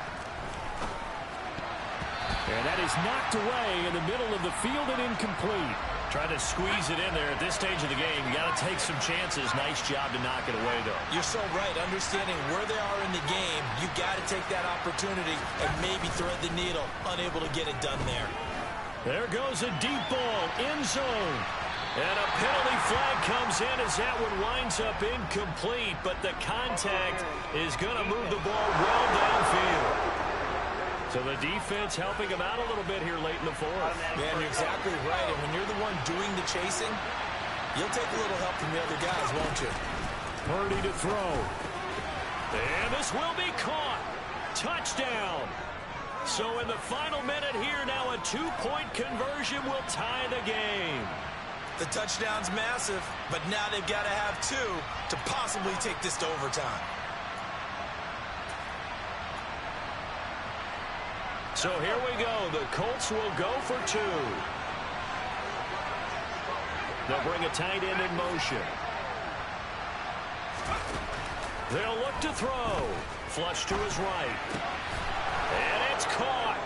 And that is knocked away in the middle of the field and incomplete. Trying to squeeze it in there at this stage of the game. You got to take some chances. Nice job to knock it away, though. You're so right. Understanding where they are in the game, you got to take that opportunity and maybe thread the needle. Unable to get it done there. There goes a deep ball, end zone. And a penalty flag comes in as that one winds up incomplete, but the contact is going to move the ball well downfield. So the defense helping him out a little bit here late in the fourth. Man, you're exactly right. And when you're the one doing the chasing, you'll take a little help from the other guys, won't you? Purdy to throw. And this will be caught. Touchdown. So in the final minute here, now a 2-point conversion will tie the game. The touchdown's massive, but now they've got to have 2 to possibly take this to overtime. So here we go. The Colts will go for 2. They'll bring a tight end in motion. They'll look to throw. Flush to his right. And it's caught.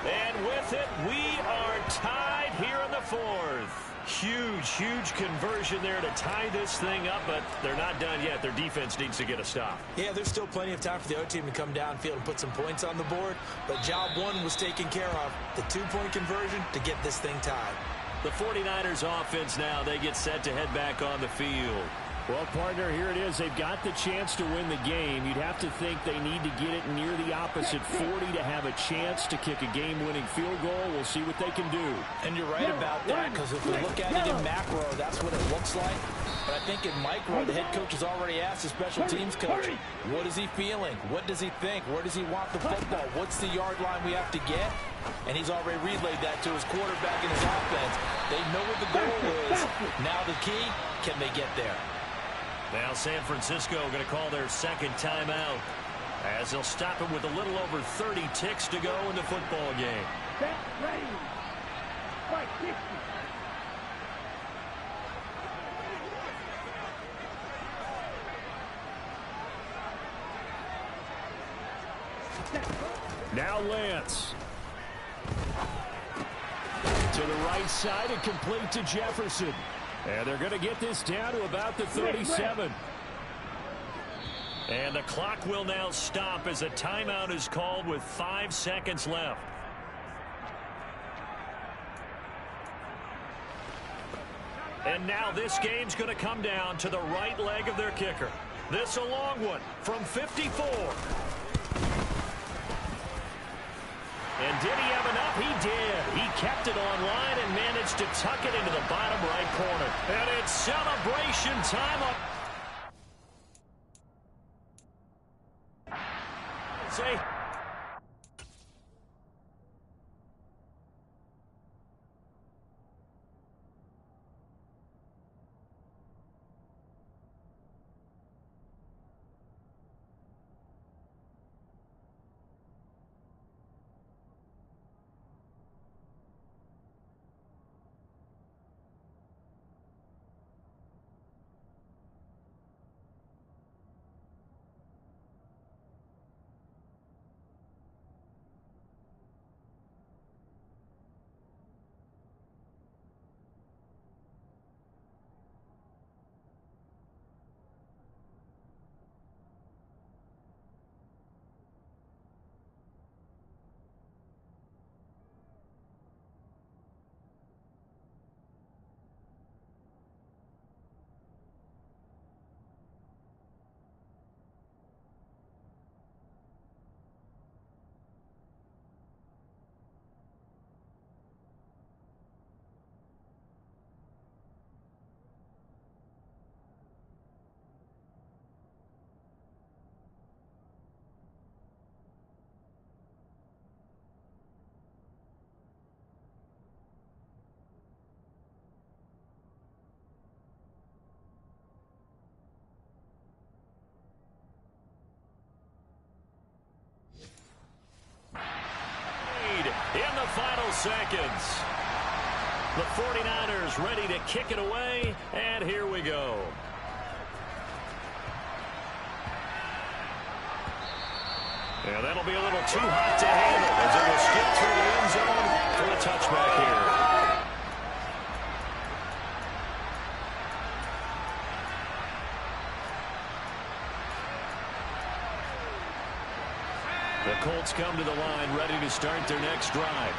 And with it, we are tied here in the fourth. Huge conversion there to tie this thing up, but they're not done yet. Their defense needs to get a stop. Yeah, there's still plenty of time for the other team to come downfield and put some points on the board, but job 1 was taken care of. The 2-point conversion to get this thing tied. The 49ers offense now, they get set to head back on the field. Well, partner, here it is. They've got the chance to win the game. You'd have to think they need to get it near the opposite 40 to have a chance to kick a game-winning field goal. We'll see what they can do. And you're right about that, because if we look at it in macro, that's what it looks like. But I think in micro, the head coach has already asked the special teams coach, what is he feeling? What does he think? Where does he want the football? What's the yard line we have to get? And he's already relayed that to his quarterback and his offense. They know what the goal is. Now the key, can they get there? Now San Francisco going to call their second timeout as they'll stop him with a little over 30 ticks to go in the football game. Set, ready. Fight, 60. Now Lance. To the right side and complete to Jefferson. And they're going to get this down to about the 37. And the clock will now stop as a timeout is called with 5 seconds left. And now this game's going to come down to the right leg of their kicker. This a long one from 54. And did he have enough? He did. He kept it on line and managed to tuck it into the bottom right corner. And it's celebration time up. Say. In the final seconds, the 49ers ready to kick it away, and here we go. Yeah, that'll be a little too hot to handle as it will skip through the end zone for a touchback here. The Colts come to the line, ready to start their next drive.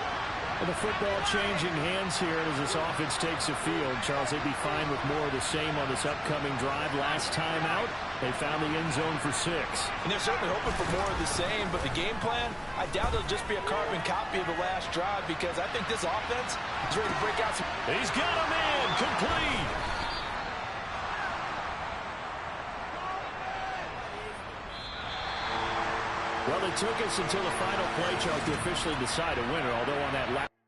And the football changing hands here as this offense takes the field. Charles, they'd be fine with more of the same on this upcoming drive. Last time out, they found the end zone for 6. And they're certainly hoping for more of the same, but the game plan, I doubt it'll just be a carbon copy of the last drive, because I think this offense is ready to break out some... He's got a man, complete. Well, it took us until the final play, Charles, to officially decide a winner, although on that last...